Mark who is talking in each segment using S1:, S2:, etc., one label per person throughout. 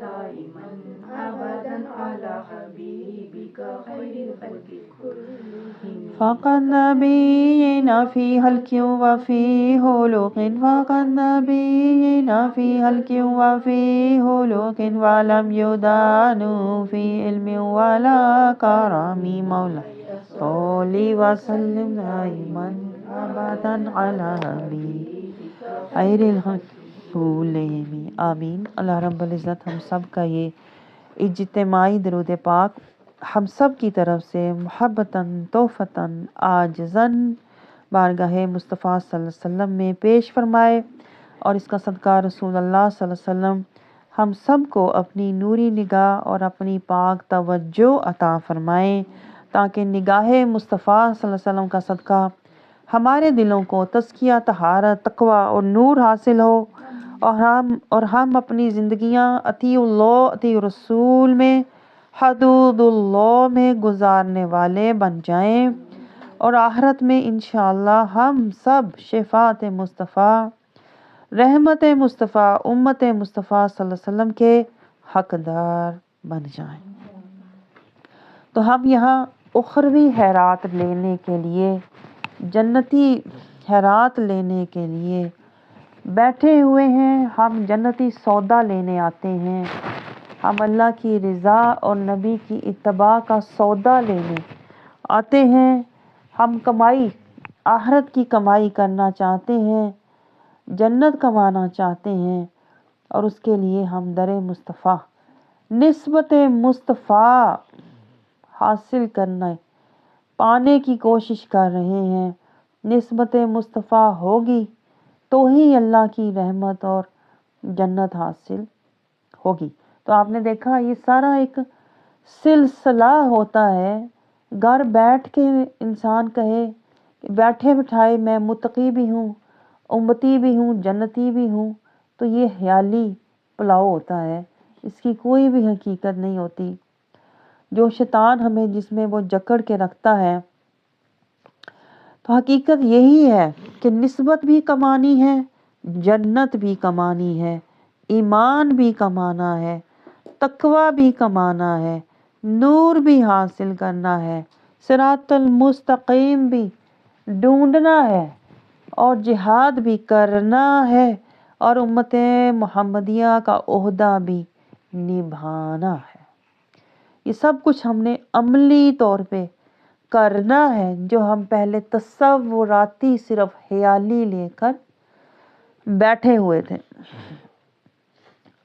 S1: دائما أبدا على حبيبك خير الخلق كلهم.
S2: فقد نبينا في خلق وفي خلق، فقد نبينا في خلق وفي خلق، ولم يدانوا في علم ولا كرم. مولاي صل وسلم دائما ابدا على حبیبک خیر الخلق كلهم. آمین. اللہ رب العزت ہم سب کا یہ اجتماعی درود پاک ہم سب کی طرف سے محبتاً توفتاً عاجزاً بارگاہ مصطفیٰ صلی اللہ علیہ وسلم میں پیش فرمائے، اور اس کا صدقہ رسول اللہ صلی اللہ علیہ وسلم ہم سب کو اپنی نوری نگاہ اور اپنی پاک توجہ عطا فرمائیں، تاکہ نگاہ مصطفیٰ صلی اللہ علیہ وسلم کا صدقہ ہمارے دلوں کو تزکیہ، طہارت، تقوی اور نور حاصل ہو، اور ہم اپنی زندگیاں اطیع اللہ اطیع رسول میں، حدود اللہ میں گزارنے والے بن جائیں، اور آخرت میں انشاءاللہ ہم سب شفاعت مصطفیٰ، رحمت مصطفیٰ، امت مصطفیٰ صلی اللہ علیہ وسلم کے حقدار بن جائیں۔ تو ہم یہاں اخروی خیرات لینے کے لیے، جنتی خیرات لینے کے لیے بیٹھے ہوئے ہیں۔ ہم جنتی سودا لینے آتے ہیں، ہم اللہ کی رضا اور نبی کی اتباع کا سودا لینے آتے ہیں۔ ہم کمائی، آخرت کی کمائی کرنا چاہتے ہیں، جنت کمانا چاہتے ہیں، اور اس کے لیے ہم در مصطفیٰ، نسبت مصطفیٰ حاصل کرنا، پانے کی کوشش کر رہے ہیں۔ نسبت مصطفیٰ ہوگی تو ہی اللہ کی رحمت اور جنت حاصل ہوگی۔ تو آپ نے دیکھا یہ سارا ایک سلسلہ ہوتا ہے۔ گھر بیٹھ کے انسان کہے کہ بیٹھے بٹھائے میں متقی بھی ہوں، امتی بھی ہوں، جنتی بھی ہوں، تو یہ خیالی پلاؤ ہوتا ہے، اس کی کوئی بھی حقیقت نہیں ہوتی۔ جو شیطان ہمیں جس میں وہ جکڑ کے رکھتا ہے، تو حقیقت یہی ہے کہ نسبت بھی کمانی ہے، جنت بھی کمانی ہے، ایمان بھی کمانا ہے، تقوی بھی کمانا ہے، نور بھی حاصل کرنا ہے، صراط المستقیم بھی ڈھونڈنا ہے، اور جہاد بھی کرنا ہے، اور امت محمدیہ کا عہدہ بھی نبھانا ہے۔ یہ سب کچھ ہم نے عملی طور پہ کرنا ہے، جو ہم پہلے تصوراتی صرف خیالی لے کر بیٹھے ہوئے تھے۔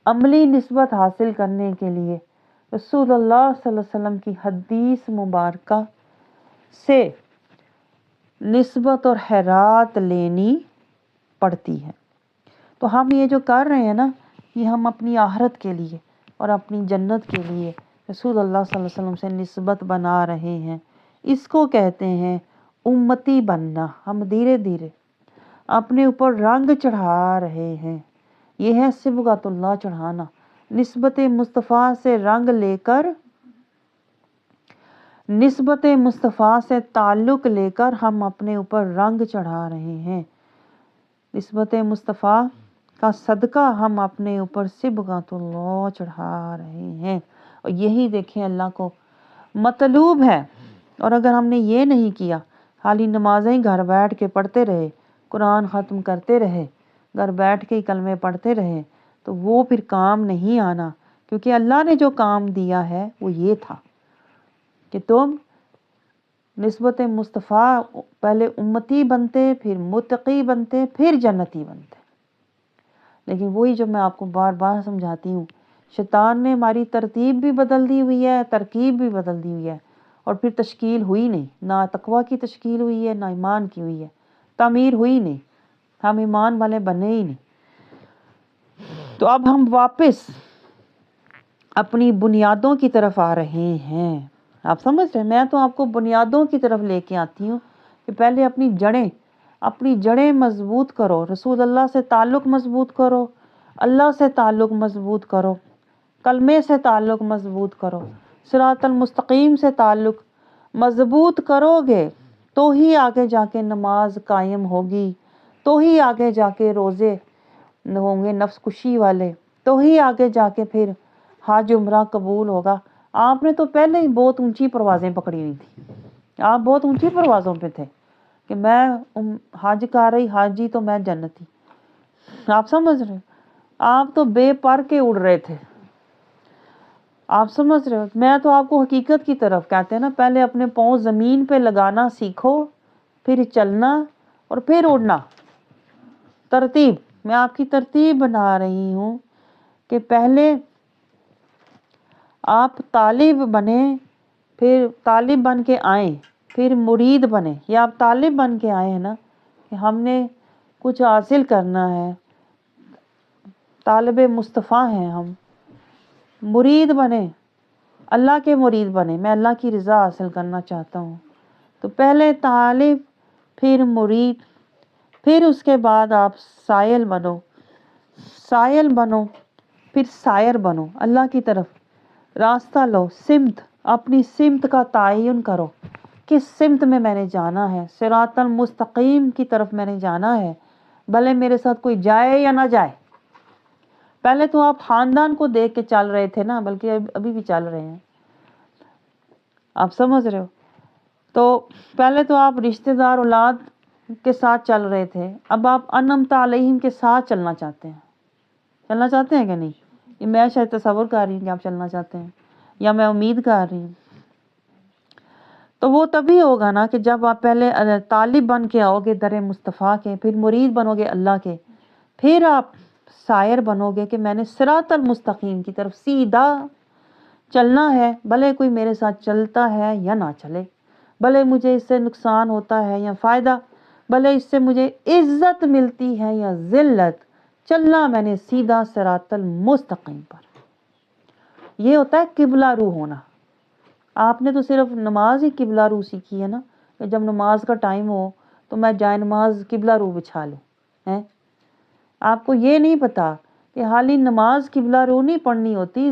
S2: عملی نسبت حاصل کرنے کے لیے رسول اللہ صلی اللہ علیہ وسلم کی حدیث مبارکہ سے نسبت اور خیرات لینی پڑتی ہے۔ تو ہم یہ جو کر رہے ہیں نا، یہ ہم اپنی آخرت کے لیے اور اپنی جنت کے لیے رسول اللہ صلی اللہ علیہ وسلم سے نسبت بنا رہے ہیں۔ اس کو کہتے ہیں امتی بننا۔ ہم دھیرے دھیرے اپنے اوپر رنگ چڑھا رہے ہیں۔ یہ ہے صبغۃ اللہ چڑھانا، نسبت مصطفیٰ سے رنگ لے کر، نسبت مصطفیٰ سے تعلق لے کر ہم اپنے اوپر رنگ چڑھا رہے ہیں۔ نسبت مصطفیٰ کا صدقہ ہم اپنے اوپر صبغۃ اللہ چڑھا رہے ہیں، اور یہی دیکھیں اللہ کو مطلوب ہے۔ اور اگر ہم نے یہ نہیں کیا، خالی نمازیں گھر بیٹھ کے پڑھتے رہے، قرآن ختم کرتے رہے، گھر بیٹھ کے کلمے پڑھتے رہے، تو وہ پھر کام نہیں آنا، کیونکہ اللہ نے جو کام دیا ہے وہ یہ تھا کہ تم نسبت مصطفیٰ پہلے امتی بنتے، پھر متقی بنتے، پھر جنتی بنتے۔ لیکن وہی جو میں آپ کو بار بار سمجھاتی ہوں، شیطان نے ہماری ترتیب بھی بدل دی ہوئی ہے، ترکیب بھی بدل دی ہوئی ہے، اور پھر تشکیل ہوئی نہیں، نہ تقوی کی تشکیل ہوئی ہے، نہ ایمان کی ہوئی ہے، تعمیر ہوئی نہیں، ہم ایمان والے بنے ہی نہیں۔ تو اب ہم واپس اپنی بنیادوں کی طرف آ رہے ہیں۔ آپ سمجھ رہے ہیں؟ میں تو آپ کو بنیادوں کی طرف لے کے آتی ہوں کہ پہلے اپنی جڑیں مضبوط کرو، رسول اللہ سے تعلق مضبوط کرو، اللہ سے تعلق مضبوط کرو، کلمے سے تعلق مضبوط کرو، صراط المستقیم سے تعلق مضبوط کرو گے تو ہی آگے جا کے نماز قائم ہوگی، تو ہی آگے جا کے روزے ہوں گے نفس کشی والے، تو ہی آگے جا کے پھر حج عمرہ قبول ہوگا. آپ نے تو پہلے ہی بہت اونچی پروازیں پکڑی ہوئی تھی. آپ بہت اونچی پروازوں پہ تھے کہ میں حج کر رہی حاجی تو میں جنتی. آپ سمجھ رہے ہو؟ آپ تو بے پر کے اڑ رہے تھے. آپ سمجھ رہے ہو؟ میں تو آپ کو حقیقت کی طرف کہتے ہیں نا، پہلے اپنے پاؤں زمین پہ لگانا سیکھو، پھر چلنا اور پھر اڑنا. ترتیب، میں آپ کی ترتیب بنا رہی ہوں کہ پہلے آپ طالب بنے، پھر طالب بن کے آئیں، پھر مرید بنے. یہ آپ طالب بن کے آئے ہیں نا کہ ہم نے کچھ حاصل کرنا ہے، طالب مصطفیٰ ہیں ہم. مرید بنے، اللہ کے مرید بنے، میں اللہ کی رضا حاصل کرنا چاہتا ہوں. تو پہلے طالب، پھر مرید، پھر اس کے بعد آپ سائل بنو، سائل بنو، پھر سائر بنو. اللہ کی طرف راستہ لو، سمت، اپنی سمت کا تعین کرو. کس سمت میں نے جانا ہے؟ صراط المستقیم کی طرف میں نے جانا ہے، بھلے میرے ساتھ کوئی جائے یا نہ جائے. پہلے تو آپ خاندان کو دیکھ کے چل رہے تھے نا، بلکہ ابھی بھی چل رہے ہیں. آپ سمجھ رہے ہو؟ تو پہلے تو آپ رشتہ دار اولاد کے ساتھ چل رہے تھے، اب آپ انعمت علیہم کے ساتھ چلنا چاہتے ہیں. چلنا چاہتے ہیں کہ نہیں؟ یہ میں شاید تصور کر رہی ہوں کہ آپ چلنا چاہتے ہیں، یا میں امید کر رہی ہوں. تو وہ تبھی ہوگا نا کہ جب آپ پہلے طالب بن کے آؤ گے در مصطفیٰ کے، پھر مرید بنو گے اللہ کے، پھر آپ سائر بنو گے کہ میں نے صراط المستقیم کی طرف سیدھا چلنا ہے، بھلے کوئی میرے ساتھ چلتا ہے یا نہ چلے، بھلے مجھے اس سے نقصان ہوتا ہے یا فائدہ، بھلے اس سے مجھے عزت ملتی ہے یا ذلت، چلنا میں نے سیدھا صراط المستقیم پر. یہ ہوتا ہے قبلہ رو ہونا. آپ نے تو صرف نماز ہی قبلہ رو سیکھی ہے نا، کہ جب نماز کا ٹائم ہو تو میں جائے نماز قبلہ رو بچھا لوں. آپ کو یہ نہیں پتا کہ حالی نماز قبلہ رو نہیں پڑھنی ہوتی،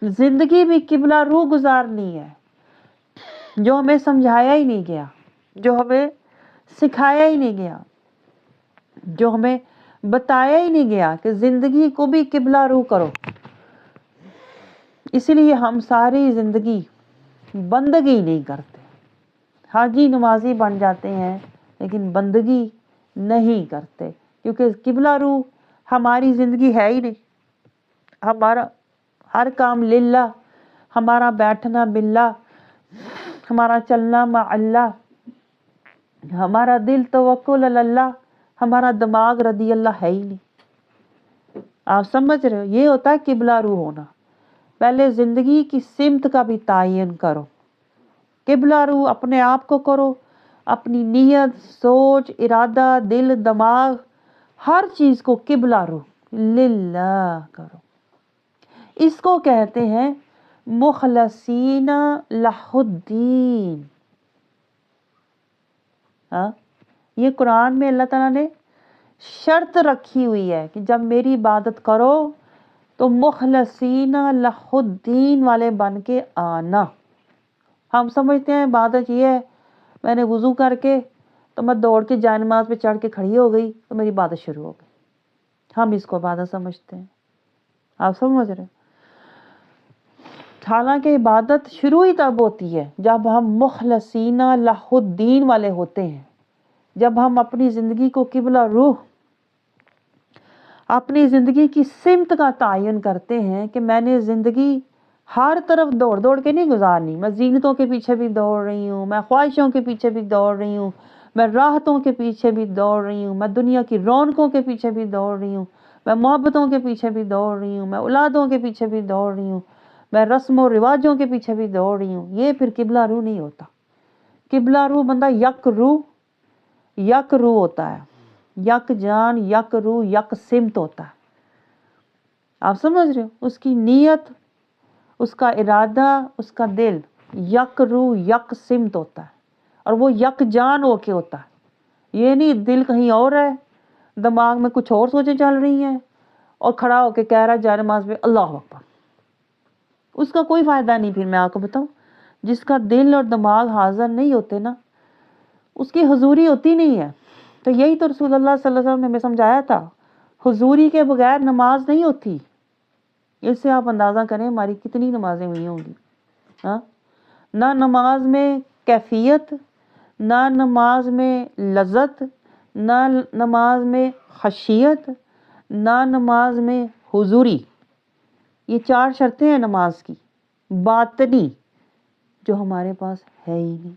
S2: زندگی بھی قبلہ رو گزارنی ہے. جو ہمیں سمجھایا ہی نہیں گیا، جو ہمیں سکھایا ہی نہیں گیا، جو ہمیں بتایا ہی نہیں گیا کہ زندگی کو بھی قبلہ رو کرو. اس لیے ہم ساری زندگی بندگی نہیں کرتے. حاجی نمازی بن جاتے ہیں لیکن بندگی نہیں کرتے، کیونکہ قبلہ رو ہماری زندگی ہے ہی نہیں. ہمارا ہر کام للہ، ہمارا بیٹھنا باللہ، ہمارا چلنا مع اللہ، ہمارا دل توکل علی اللہ، ہمارا دماغ رضی اللہ ہے ہی نہیں. آپ سمجھ رہے ہو؟ یہ ہوتا ہے قبلہ رو ہونا. پہلے زندگی کی سمت کا بھی تعین کرو. قبلہ رو اپنے آپ کو کرو، اپنی نیت، سوچ، ارادہ، دل، دماغ، ہر چیز کو قبلہ رو للہ کرو. اس کو کہتے ہیں مخلصین لہ الدین. یہ قرآن میں اللہ تعالیٰ نے شرط رکھی ہوئی ہے کہ جب میری عبادت کرو تو مخلصین لہ الدین والے بن کے آنا. ہم سمجھتے ہیں عبادت یہ ہے، میں نے وضو کر کے تو میں دوڑ کے جائے نماز پہ چڑھ کے کھڑی ہو گئی تو میری عبادت شروع ہو گئی. ہم اس کو عبادت سمجھتے ہیں. آپ سمجھ رہے ہیں؟ حالانکہ عبادت شروع ہی تب ہوتی ہے جب ہم مخلصین لہ الدین والے ہوتے ہیں، جب ہم اپنی زندگی کو قبلہ رو، اپنی زندگی کی سمت کا تعین کرتے ہیں کہ میں نے زندگی ہر طرف دوڑ دوڑ کے نہیں گزارنی. میں زینتوں کے پیچھے بھی دوڑ رہی ہوں، میں خواہشوں کے پیچھے بھی دوڑ رہی ہوں، میں راحتوں کے پیچھے بھی دوڑ رہی ہوں، میں دنیا کی رونقوں کے پیچھے بھی دوڑ رہی ہوں، میں محبتوں کے پیچھے بھی دوڑ رہی ہوں، میں اولادوں کے پیچھے بھی دوڑ رہی ہوں، میں رسم و رواجوں کے پیچھے بھی دوڑ رہی ہوں. یہ پھر قبلہ رو نہیں ہوتا. قبلہ رو بندہ یک رو ہوتا ہے، یک جان، یک رو، یک سمت ہوتا ہے. آپ سمجھ رہے ہو؟ اس کی نیت، اس کا ارادہ، اس کا دل یک رو یک سمت ہوتا ہے، اور وہ یک جان ہو کے ہوتا ہے. یہ نہیں دل کہیں اور ہے، دماغ میں کچھ اور سوچیں چل رہی ہیں اور کھڑا ہو کے کہہ رہا ہے جائے نماز پہ اللہ اکبر. اس کا کوئی فائدہ نہیں. پھر میں آپ کو بتاؤں، جس کا دل اور دماغ حاضر نہیں ہوتے نا، اس کی حضوری ہوتی نہیں ہے. تو یہی تو رسول اللہ صلی اللہ علیہ وسلم نے ہمیں سمجھایا تھا، حضوری کے بغیر نماز نہیں ہوتی. اس سے آپ اندازہ کریں ہماری کتنی نمازیں ہوئی ہوں گی. ہاں، نہ نماز میں کیفیت، نہ نماز میں لذت، نہ نماز میں خشیت، نہ نماز میں حضوری. یہ 4 شرطیں ہیں نماز کی باطنی، جو ہمارے پاس ہے ہی نہیں.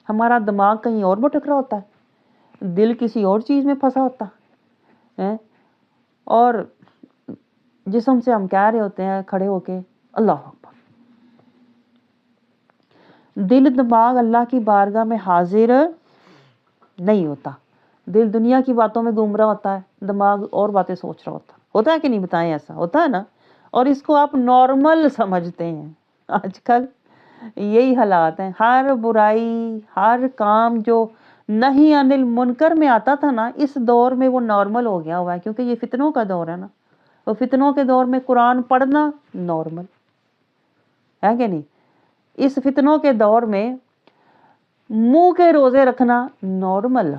S2: ہمارا دماغ کہیں اور بھٹک رہا ہوتا ہے، دل کسی اور چیز میں پھنسا ہوتا ہے، اور جسم سے ہم کہہ رہے ہوتے ہیں کھڑے ہو کے اللہ اکبر. دل دماغ اللہ کی بارگاہ میں حاضر نہیں ہوتا. دل دنیا کی باتوں میں گھوم رہا ہوتا ہے، دماغ اور باتیں سوچ رہا ہوتا ہے کہ نہیں؟ بتائیں، ایسا ہوتا ہے نا؟ اور اس کو آپ نارمل سمجھتے ہیں. آج کل یہی حالات ہیں. ہر برائی، ہر کام جو نہیں عن المنکر میں آتا تھا نا، اس دور میں وہ نارمل ہو گیا ہوا ہے، کیونکہ یہ فتنوں کا دور ہے نا. اور فتنوں کے دور میں قرآن پڑھنا نارمل ہے کہ نہیں؟ اس فتنوں کے دور میں منہ کے روزے رکھنا نارمل،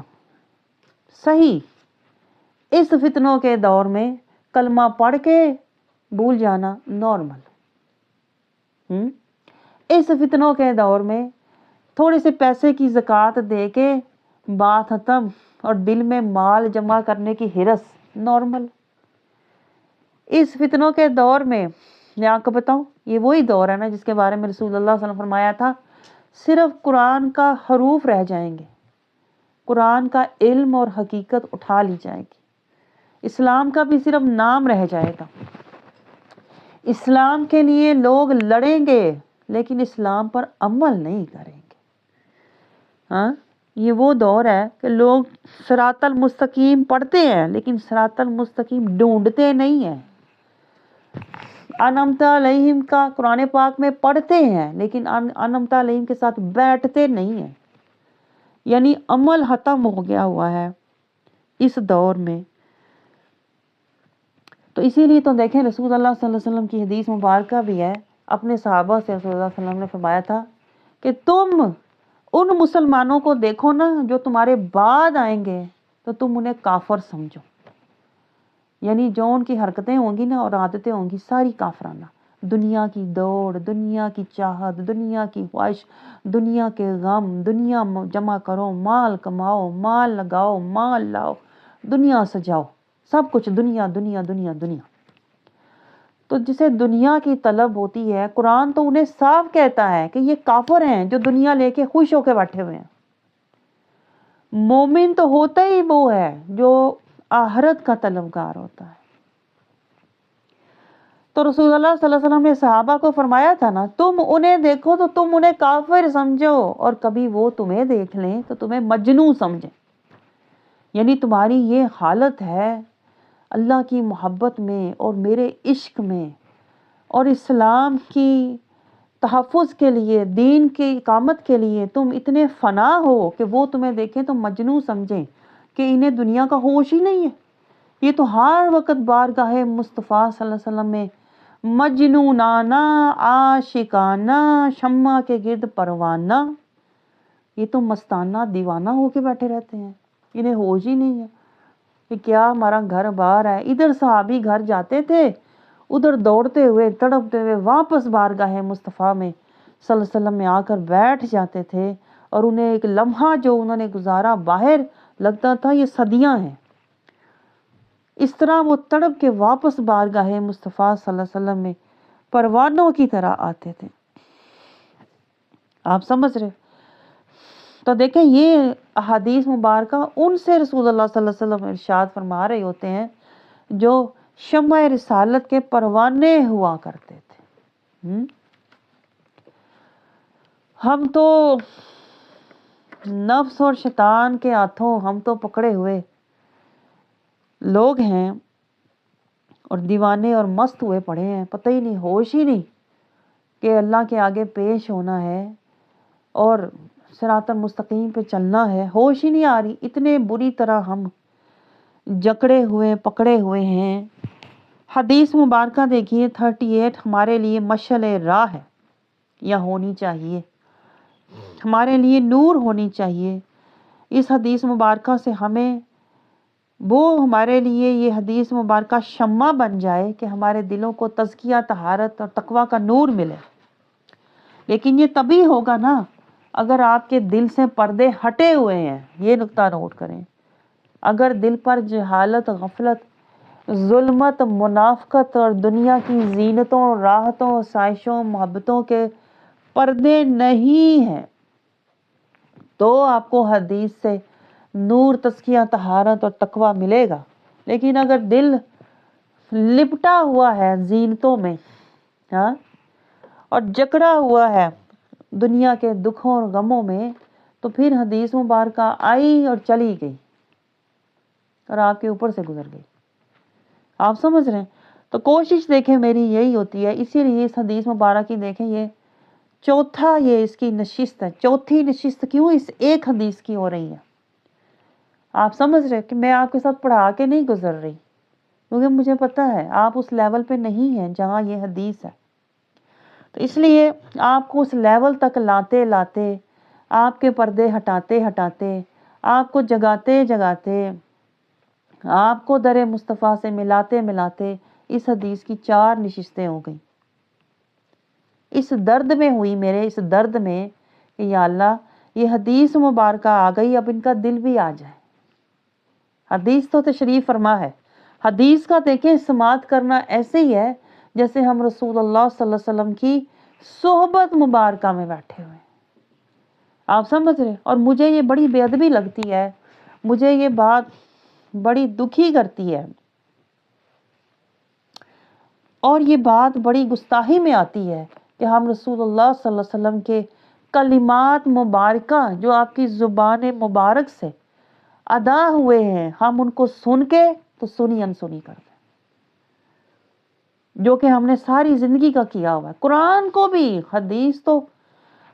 S2: صحیح. اس فتنوں کے دور میں کلمہ پڑھ کے بھول جانا نارمل. اس فتنوں کے دور میں تھوڑے سے پیسے کی زکوٰۃ دے کے بات ختم، اور دل میں مال جمع کرنے کی ہرس نارمل. اس فتنوں کے دور میں میں آپ کو بتاؤں، یہ وہی دور ہے نا جس کے بارے میں رسول اللہ صلی اللہ علیہ وسلم نے فرمایا تھا صرف قرآن کا حروف رہ جائیں گے، قرآن کا علم اور حقیقت اٹھا لی جائے گی، اسلام کا بھی صرف نام رہ جائے گا. اسلام کے لیے لوگ لڑیں گے لیکن اسلام پر عمل نہیں کریں گے. ہاں، یہ وہ دور ہے کہ لوگ صراط المستقیم پڑھتے ہیں لیکن صراط المستقیم ڈھونڈتے نہیں ہیں. انعمت علیہم کا قرآن پاک میں پڑھتے ہیں لیکن انعمت علیہم کے ساتھ بیٹھتے نہیں ہیں. یعنی عمل ختم ہو گیا ہوا ہے اس دور میں. تو اسی لیے تو دیکھیں رسول اللہ صلی اللہ علیہ وسلم کی حدیث مبارکہ بھی ہے، اپنے صحابہ سے رسول اللہ صلی اللہ علیہ وسلم نے فرمایا تھا کہ تم ان مسلمانوں کو دیکھو نا جو تمہارے بعد آئیں گے تو تم انہیں کافر سمجھو. یعنی جو ان کی حرکتیں ہوں گی نا اور عادتیں ہوں گی ساری کافرانہ، دنیا کی دوڑ، دنیا کی چاہت، دنیا کی خواہش، دنیا کے غم، دنیا جمع کرو، مال کماؤ، مال لگاؤ، مال لاؤ، دنیا سجاؤ، سب کچھ دنیا دنیا دنیا دنیا. تو جسے دنیا کی طلب ہوتی ہے، قرآن تو انہیں صاف کہتا ہے کہ یہ کافر ہیں جو دنیا لے کے خوش ہو کے بیٹھے ہوئے ہیں. مومن تو ہوتا ہی وہ ہے جو آخرت کا طلبگار ہوتا ہے. تو رسول اللہ صلی اللہ علیہ وسلم نے صحابہ کو فرمایا تھا نا تم انہیں دیکھو تو تم انہیں کافر سمجھو، اور کبھی وہ تمہیں دیکھ لیں تو تمہیں مجنون سمجھیں. یعنی تمہاری یہ حالت ہے اللہ کی محبت میں اور میرے عشق میں اور اسلام کی تحفظ کے لیے، دین کی اقامت کے لیے تم اتنے فنا ہو کہ وہ تمہیں دیکھیں تو مجنون سمجھیں کہ انہیں دنیا کا ہوش ہی نہیں ہے. یہ تو ہر وقت بارگاہ مصطفیٰ صلی اللہ علیہ وسلم میں مجنونانہ، عاشقانہ، شمع کے گرد پروانہ، یہ تو مستانہ دیوانہ ہو کے بیٹھے رہتے ہیں، انہیں ہوش ہی نہیں ہے کہ کیا ہمارا گھر باہر ہے. ادھر صحابی گھر جاتے تھے، ادھر دوڑتے ہوئے تڑپتے ہوئے واپس بارگاہ مصطفیٰ میں صلی اللہ علیہ وسلم میں آ کر بیٹھ جاتے تھے، اور انہیں ایک لمحہ جو انہوں نے گزارا باہر لگتا تھا یہ صدیاں ہیں. اس طرح وہ تڑپ کے واپس بارگاہ مصطفیٰ صلی اللہ علیہ وسلم میں پروانوں کی طرح آتے تھے. آپ سمجھ رہے؟ تو دیکھیں یہ احادیث مبارکہ ان سے رسول اللہ صلی اللہ علیہ وسلم ارشاد فرما رہے ہوتے ہیں جو شمع رسالت کے پروانے ہوا کرتے تھے. ہم تو نفس اور شیطان کے ہاتھوں ہم تو پکڑے ہوئے لوگ ہیں اور دیوانے اور مست ہوئے پڑے ہیں، پتہ ہی نہیں، ہوش ہی نہیں کہ اللہ کے آگے پیش ہونا ہے اور صراط المستقیم پہ چلنا ہے. ہوش ہی نہیں آ رہی، اتنے بری طرح ہم جکڑے ہوئے پکڑے ہوئے ہیں. حدیث مبارکہ دیکھیے 38 ہمارے لیے مشعل راہ ہے یا ہونی چاہیے، ہمارے لیے نور ہونی چاہیے. اس حدیث مبارکہ سے ہمیں وہ ہمارے لیے یہ حدیث مبارکہ شمع بن جائے کہ ہمارے دلوں کو تزکیہ، طہارت اور تقوی کا نور ملے۔ لیکن یہ تبھی ہوگا نا اگر آپ کے دل سے پردے ہٹے ہوئے ہیں۔ یہ نقطہ نوٹ کریں، اگر دل پر جہالت، غفلت، ظلمت، منافقت اور دنیا کی زینتوں، راحتوں، سائشوں، محبتوں کے پردے نہیں ہیں تو آپ کو حدیث سے نور، تزکیہ، طہارت اور تقوی ملے گا۔ لیکن اگر دل لپٹا ہوا ہے زینتوں میں، ہاں، اور جکڑا ہوا ہے دنیا کے دکھوں اور غموں میں، تو پھر حدیث مبارکہ آئی اور چلی گئی اور آپ کے اوپر سے گزر گئی۔ آپ سمجھ رہے ہیں؟ تو کوشش دیکھیں میری یہی ہوتی ہے، اسی لیے اس حدیث مبارک کی دیکھیں، یہ چوتھا یہ اس کی نشست ہے۔ چوتھی نشست کیوں اس ایک حدیث کی ہو رہی ہے؟ آپ سمجھ رہے کہ میں آپ کے ساتھ پڑھا کے نہیں گزر رہی، کیونکہ مجھے پتہ ہے آپ اس لیول پہ نہیں ہیں جہاں یہ حدیث ہے۔ تو اس لیے آپ کو اس لیول تک لاتے لاتے، آپ کے پردے ہٹاتے ہٹاتے، آپ کو جگاتے جگاتے، آپ کو در مصطفیٰ سے ملاتے ملاتے اس حدیث کی 4 نشستیں ہو گئیں۔ اس درد میں ہوئی، میرے اس درد میں کہ یا اللہ یہ حدیث مبارکہ آ گئی، اب ان کا دل بھی آ جائے۔ حدیث تو تشریف فرما ہے، حدیث کا دیکھیں سماعت کرنا ایسے ہی ہے جیسے ہم رسول اللہ صلی اللہ علیہ وسلم کی صحبت مبارکہ میں بیٹھے ہوئے۔ آپ سمجھ رہے؟ اور مجھے یہ بڑی بے ادبی لگتی ہے، مجھے یہ بات بڑی دکھی کرتی ہے، اور یہ بات بڑی گستاخی میں آتی ہے کہ ہم رسول اللہ صلی اللہ علیہ وسلم کے کلمات مبارکہ جو آپ کی زبان مبارک سے ادا ہوئے ہیں، ہم ان کو سن کے تو سنی انسنی کر دیں، جو کہ ہم نے ساری زندگی کا کیا ہوا ہے۔ قرآن کو بھی، حدیث تو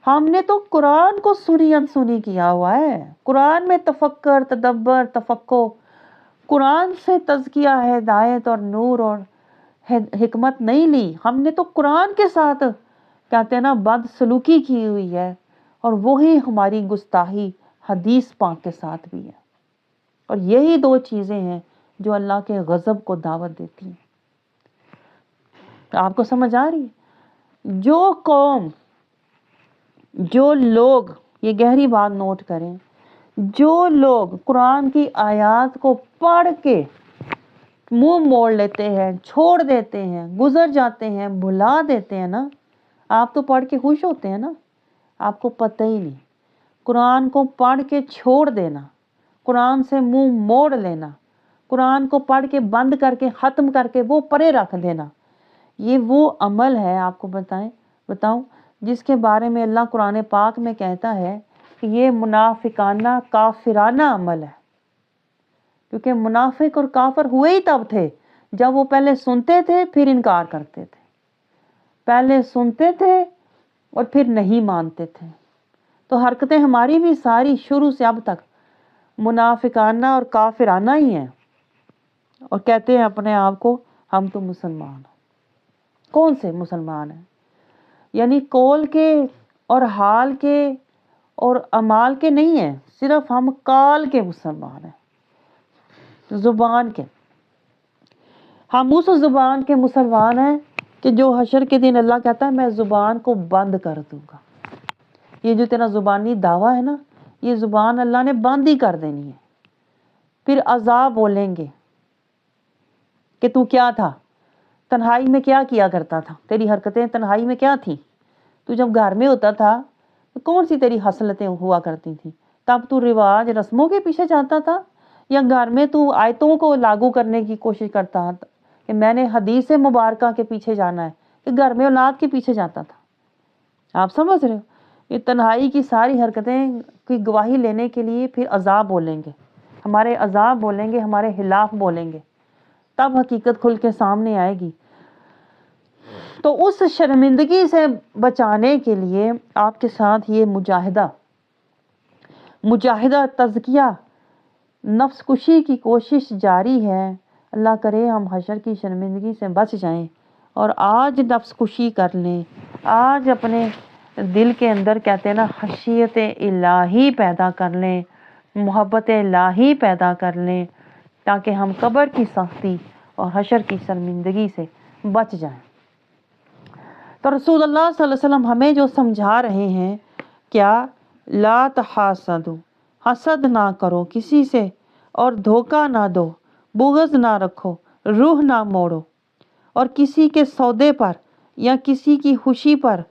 S2: ہم نے تو قرآن کو سنی انسنی کیا ہوا ہے۔ قرآن میں تفکر، تدبر، تفقہ، قرآن سے تزکیہ، ہدایت اور نور اور حکمت نہیں لی، ہم نے تو قرآن کے ساتھ کہتے ہیں نا بد سلوکی کی ہوئی ہے، اور وہی ہماری گستاخی حدیث پاک کے ساتھ بھی ہے۔ اور یہی 2 چیزیں ہیں جو اللہ کے غضب کو دعوت دیتی ہیں۔ آپ کو سمجھ آ رہی ہے؟ جو قوم، جو لوگ، یہ گہری بات نوٹ کریں، جو لوگ قرآن کی آیات کو پڑھ کے منہ موڑ لیتے ہیں، چھوڑ دیتے ہیں، گزر جاتے ہیں، بھلا دیتے ہیں نا، آپ تو پڑھ کے خوش ہوتے ہیں نا، آپ کو پتہ ہی نہیں۔ قرآن کو پڑھ کے چھوڑ دینا، قرآن سے منہ موڑ لینا، قرآن کو پڑھ کے بند کر کے ختم کر کے وہ پرے رکھ دینا، یہ وہ عمل ہے، آپ کو بتاؤں جس کے بارے میں اللہ قرآن پاک میں کہتا ہے کہ یہ منافقانہ، کافرانہ عمل ہے۔ کیونکہ منافق اور کافر ہوئے ہی تب تھے جب وہ پہلے سنتے تھے پھر انکار کرتے تھے، پہلے سنتے تھے اور پھر نہیں مانتے تھے۔ تو حرکتیں ہماری بھی ساری شروع سے اب تک منافقانہ اور کافرانہ ہی ہیں، اور کہتے ہیں اپنے آپ کو ہم تو مسلمان ہیں۔ کون سے مسلمان ہیں؟ یعنی قول کے اور حال کے اور اعمال کے نہیں ہیں، صرف ہم قال کے مسلمان ہیں، زبان کے۔ ہم اس زبان کے مسلمان ہیں کہ جو حشر کے دن اللہ کہتا ہے میں زبان کو بند کر دوں گا۔ یہ جو تیرا زبانی دعویٰ ہے نا، یہ زبان اللہ نے بند ہی کر دینی ہے۔ پھر عذاب بولیں گے کہ تو کیا تھا، تنہائی میں کیا کیا کرتا تھا، تیری حرکتیں تنہائی میں کیا تھیں، تو جب گھر میں ہوتا تھا تو کون سی تیری حسلتیں ہوا کرتی تھیں، تب تو رواج رسموں کے پیچھے جاتا تھا، یا گھر میں تو آیتوں کو لاگو کرنے کی کوشش کرتا تھا کہ میں نے حدیث مبارکہ کے پیچھے جانا ہے، کہ گھر میں اولاد کے پیچھے جاتا تھا۔ آپ سمجھ رہے ہو؟ یہ تنہائی کی ساری حرکتیں کی گواہی لینے کے لیے پھر عذاب بولیں گے، ہمارے عذاب بولیں گے، ہمارے خلاف بولیں گے، تب حقیقت کھل کے سامنے آئے گی۔ تو اس شرمندگی سے بچانے کے لیے آپ کے ساتھ یہ مجاہدہ تزکیہ، نفس کشی کی کوشش جاری ہے۔ اللہ کرے ہم حشر کی شرمندگی سے بچ جائیں اور آج نفس کشی کر لیں، آج اپنے دل کے اندر کہتے ہیں نا خشیت الہی پیدا کر لیں، محبت الہی پیدا کر لیں، تاکہ ہم قبر کی سختی اور حشر کی شرمندگی سے بچ جائیں۔ تو رسول اللہ صلی اللہ علیہ وسلم ہمیں جو سمجھا رہے ہیں، کیا؟ لا تحاسدوا، حسد نہ کرو کسی سے، اور دھوکہ نہ دو، بغض نہ رکھو، روح نہ موڑو، اور کسی کے سودے پر یا کسی کی خوشی پر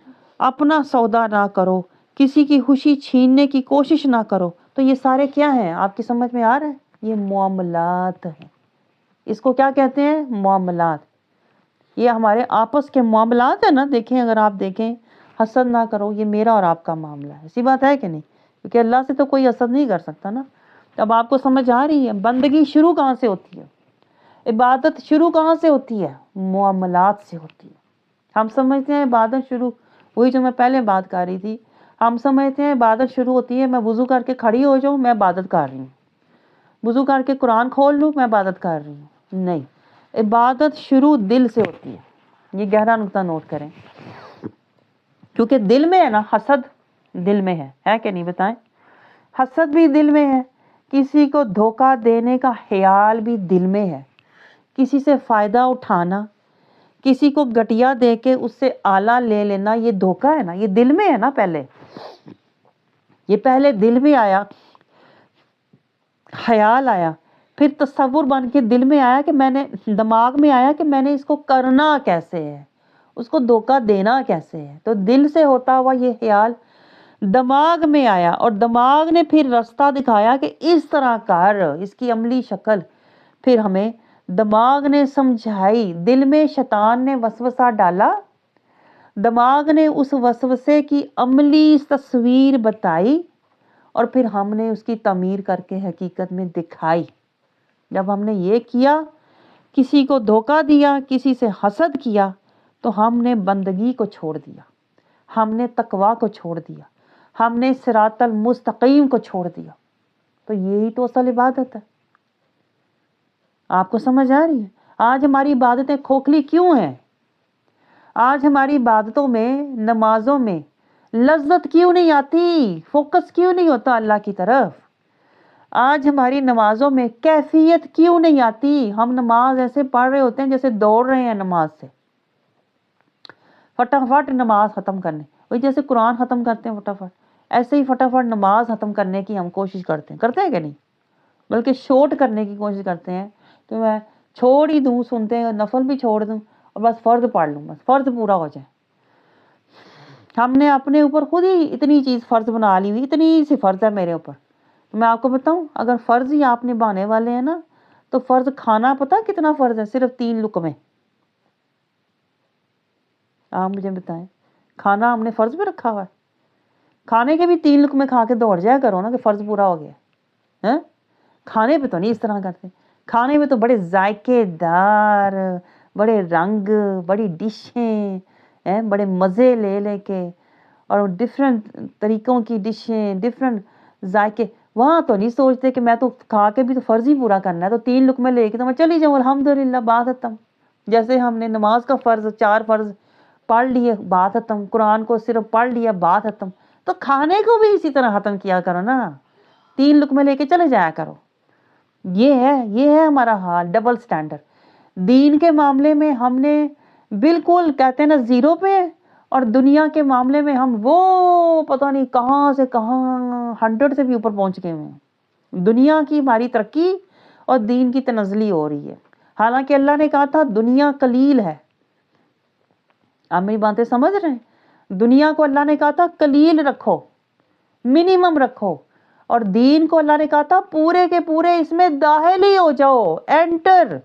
S2: اپنا سودا نہ کرو، کسی کی خوشی چھیننے کی کوشش نہ کرو۔ تو یہ سارے کیا ہیں؟ آپ کی سمجھ میں آ رہا ہے؟ یہ معاملات ہیں۔ اس کو کیا کہتے ہیں؟ معاملات۔ یہ ہمارے آپس کے معاملات ہیں نا، دیکھیں، اگر آپ دیکھیں، حسد نہ کرو، یہ میرا اور آپ کا معاملہ ہے، اسی بات ہے کہ نہیں؟ کیونکہ اللہ سے تو کوئی حسد نہیں کر سکتا نا۔ اب آپ کو سمجھ آ رہی ہے بندگی شروع کہاں سے ہوتی ہے؟ عبادت شروع کہاں سے ہوتی ہے؟ معاملات سے ہوتی ہے۔ ہم سمجھتے ہیں عبادت شروع، وہی جو میں پہلے بات کر رہی تھی، ہم سمجھتے ہیں عبادت شروع ہوتی ہے میں وضو کر کے کھڑی ہو جاؤں، میں عبادت کر رہی ہوں، وضو کر کے قرآن کھول لوں، میں عبادت کر رہی ہوں۔ نہیں، عبادت شروع دل سے ہوتی ہے۔ یہ گہرا نقطہ نوٹ کریں، کیونکہ دل میں ہے نا، حسد دل میں ہے کہ نہیں؟ بتائیں، حسد بھی دل میں ہے، کسی کو دھوکہ دینے کا خیال بھی دل میں ہے، کسی سے فائدہ اٹھانا، کسی کو گٹیا دے کے اس سے آلہ لے لینا، یہ دھوکہ ہے نا، یہ دل میں ہے نا۔ پہلے یہ پہلے دل میں آیا، خیال آیا، پھر تصور بن کے دل میں آیا کہ میں نے، دماغ میں آیا کہ میں نے اس کو کرنا کیسے ہے، اس کو دھوکہ دینا کیسے ہے۔ تو دل سے ہوتا ہوا یہ خیال دماغ میں آیا، اور دماغ نے پھر راستہ دکھایا کہ اس طرح کر، اس کی عملی شکل پھر ہمیں دماغ نے سمجھائی، دل میں شیطان نے وسوسہ ڈالا، دماغ نے اس وسوسے کی عملی تصویر بتائی، اور پھر ہم نے اس کی تعمیر کر کے حقیقت میں دکھائی۔ جب ہم نے یہ کیا، کسی کو دھوکہ دیا، کسی سے حسد کیا، تو ہم نے بندگی کو چھوڑ دیا، ہم نے تقویٰ کو چھوڑ دیا، ہم نے صراط المستقیم کو چھوڑ دیا۔ تو یہی تو اصل عبادت ہے۔ آپ کو سمجھ آ رہی ہے؟ آج ہماری عبادتیں کھوکھلی کیوں ہیں؟ آج ہماری عبادتوں میں، نمازوں میں لذت کیوں نہیں آتی؟ فوکس کیوں نہیں ہوتا اللہ کی طرف؟ آج ہماری نمازوں میں کیفیت کیوں نہیں آتی؟ ہم نماز ایسے پڑھ رہے ہوتے ہیں جیسے دوڑ رہے ہیں نماز سے، فٹافٹ نماز ختم کرنے، وہی جیسے قرآن ختم کرتے ہیں فٹافٹ، ایسے ہی فٹافٹ نماز ختم کرنے کی ہم کوشش کرتے ہیں کہ نہیں؟ بلکہ شورٹ کرنے کی کوشش کرتے ہیں، تو میں چھوڑ ہی دوں، سنتے ہیں، نفل بھی چھوڑ دوں اور بس فرض پڑھ لوں، بس فرض پورا ہو جائے۔ ہم نے اپنے اوپر خود ہی اتنی چیز فرض بنا لی ہوئی، اتنی سی فرض ہے میرے اوپر۔ تو میں آپ کو بتاؤں، اگر فرض ہی آپ نبھانے والے ہیں نا، تو فرض کھانا پتہ کتنا فرض ہے؟ صرف 3 لقمے۔ آپ مجھے بتائیں، کھانا ہم نے فرض پہ رکھا ہوا ہے؟ کھانے کے بھی 3 لقمے کھا کے دوڑ جایا کرو نا کہ فرض پورا ہو گیا۔ کھانے پہ تو نہیں اس طرح کرتے، کھانے میں تو بڑے ذائقے دار، بڑے رنگ، بڑی ڈشیں، بڑے مزے لے لے کے، اور ڈفرینٹ طریقوں کی ڈشیں، ڈفرینٹ ذائقے۔ وہاں تو نہیں سوچتے کہ میں تو کھا کے بھی تو فرض ہی پورا کرنا ہے، تو 3 لقمے لے کے تو میں چلی جاؤں، الحمدللہ، بات ختم۔ جیسے ہم نے نماز کا فرض 4 فرض پڑھ لیے، بات ختم، قرآن کو صرف پڑھ لیا، بات ختم۔ تو کھانے کو بھی اسی طرح ختم کیا کرو نا، 3 لقمے لے کے چلے جایا کرو۔ یہ ہے ہمارا حال، ڈبل سٹینڈرڈ۔ دین کے معاملے میں ہم نے بالکل کہتے ہیں نا زیرو پہ، اور دنیا کے معاملے میں ہم وہ پتہ نہیں کہاں سے کہاں 100 سے بھی اوپر پہنچ گئے ہیں۔ دنیا کی ہماری ترقی اور دین کی تنزلی ہو رہی ہے، حالانکہ اللہ نے کہا تھا دنیا قلیل ہے۔ آپ میری باتیں سمجھ رہے ہیں؟ دنیا کو اللہ نے کہا تھا قلیل رکھو، منیمم رکھو، اور دین کو اللہ نے کہا تھا پورے کے پورے اس میں داخل ہی ہو جاؤ، انٹر،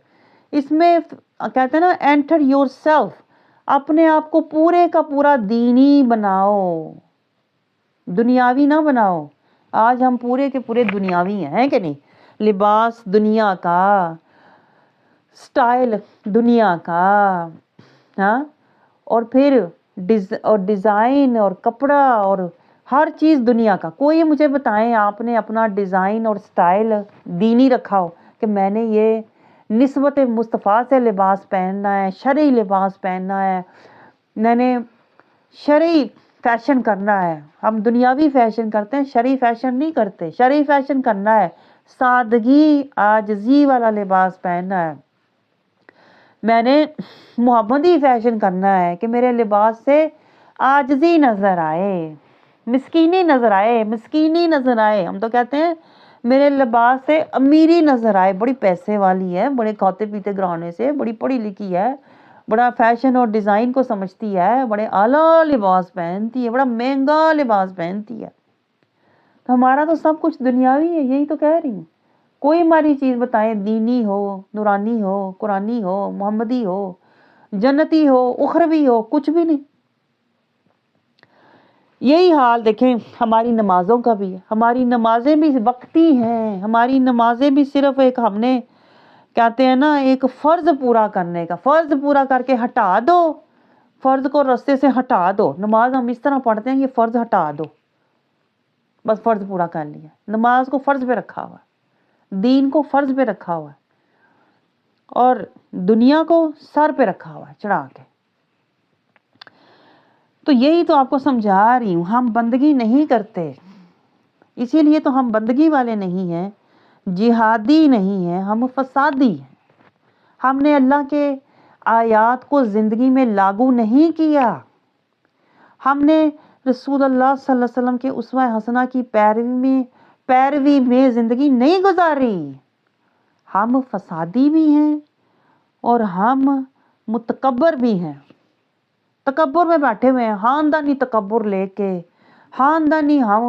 S2: اس میں کہتے ہیں نا انٹر یور سیلف، اپنے آپ کو پورے کا پورا دینی بناؤ، دنیاوی نہ بناؤ۔ آج ہم پورے کے پورے دنیاوی ہیں کہ نہیں؟ لباس دنیا کا، سٹائل دنیا کا، ہاں، اور پھر ڈیزائن اور کپڑا اور ہر چیز دنیا کا۔ کوئی مجھے بتائیں آپ نے اپنا ڈیزائن اور سٹائل دینی رکھا ہو کہ میں نے یہ نسبت مصطفیٰ سے لباس پہننا ہے، شرعی لباس پہننا ہے، میں نے شرعی فیشن کرنا ہے۔ ہم دنیاوی فیشن کرتے ہیں، شرعی فیشن نہیں کرتے۔ شرعی فیشن کرنا ہے سادگی عاجزی والا لباس پہننا ہے. میں نے محمدی فیشن کرنا ہے کہ میرے لباس سے عاجزی نظر آئے, مسکینی نظر آئے, مسکینی نظر آئے. ہم تو کہتے ہیں میرے لباس سے امیری نظر آئے, بڑی پیسے والی ہے, بڑے کھاتے پیتے گھرانے سے, بڑی پڑھی لکھی ہے, بڑا فیشن اور ڈیزائن کو سمجھتی ہے, بڑے اعلیٰ لباس پہنتی ہے, بڑا مہنگا لباس پہنتی ہے. تو ہمارا تو سب کچھ دنیاوی ہے, یہی تو کہہ رہی ہوں. کوئی ہماری چیز بتائیں, دینی ہو, نورانی ہو, قرآنی ہو, محمدی ہو, جنتی ہو, اخروی ہو, کچھ بھی نہیں. یہی حال دیکھیں ہماری نمازوں کا بھی ہے. ہماری نمازیں بھی وقتی ہیں, ہماری نمازیں بھی صرف ایک ہم نے کہتے ہیں نا ایک فرض پورا کرنے کا, فرض پورا کر کے ہٹا دو, فرض کو رستے سے ہٹا دو. نماز ہم اس طرح پڑھتے ہیں, یہ فرض ہٹا دو, بس فرض پورا کر لیا. نماز کو فرض پہ رکھا ہوا ہے, دین کو فرض پہ رکھا ہوا ہے, اور دنیا کو سر پہ رکھا ہوا ہے چڑھا کے. تو یہی تو آپ کو سمجھا رہی ہوں, ہم بندگی نہیں کرتے, اسی لیے تو ہم بندگی والے نہیں ہیں, جہادی نہیں ہیں, ہم فسادی ہیں. ہم نے اللہ کے آیات کو زندگی میں لاگو نہیں کیا, ہم نے رسول اللہ صلی اللہ علیہ وسلم کے اسوہ حسنہ کی پیروی میں زندگی نہیں گزاری. ہم فسادی بھی ہیں اور ہم متکبر بھی ہیں. تکبر میں بیٹھے ہوئے ہیں, خاندانی تکبر لے کے, خاندانی ہم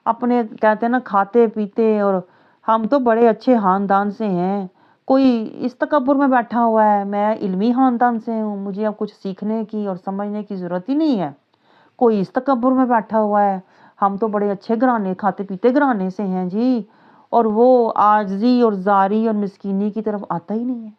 S2: اپنے کہتے ہیں نا کھاتے پیتے, اور ہم تو بڑے اچھے خاندان سے ہیں. کوئی اس تکبر میں بیٹھا ہوا ہے, میں علمی خاندان سے ہوں, مجھے اب کچھ سیکھنے کی اور سمجھنے کی ضرورت ہی نہیں ہے. کوئی اس تکبر میں بیٹھا ہوا ہے, ہم تو بڑے اچھے گھرانے, کھاتے پیتے گھرانے سے ہیں جی, اور وہ عاجزی اور زاری اور مسکینی کی طرف آتا ہی نہیں ہے.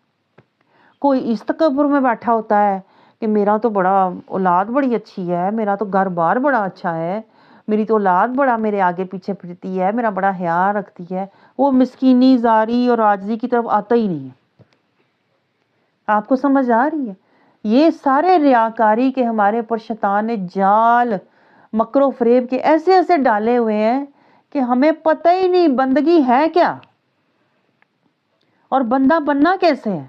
S2: کوئی اس تکبر میں بیٹھا ہوتا ہے کہ میرا تو بڑا اولاد بڑی اچھی ہے, میرا تو گھر بار بڑا اچھا ہے, میری تو اولاد بڑا میرے آگے پیچھے پھرتی ہے, میرا بڑا حیا رکھتی ہے. وہ مسکینی, زاری اور عاجزی کی طرف آتا ہی نہیں ہے. آپ کو سمجھ آ رہی ہے؟ یہ سارے ریاکاری کے ہمارے اوپر شیطان نے جال, مکر و فریب کے ایسے ایسے ڈالے ہوئے ہیں کہ ہمیں پتہ ہی نہیں بندگی ہے کیا اور بندہ بننا کیسے ہے.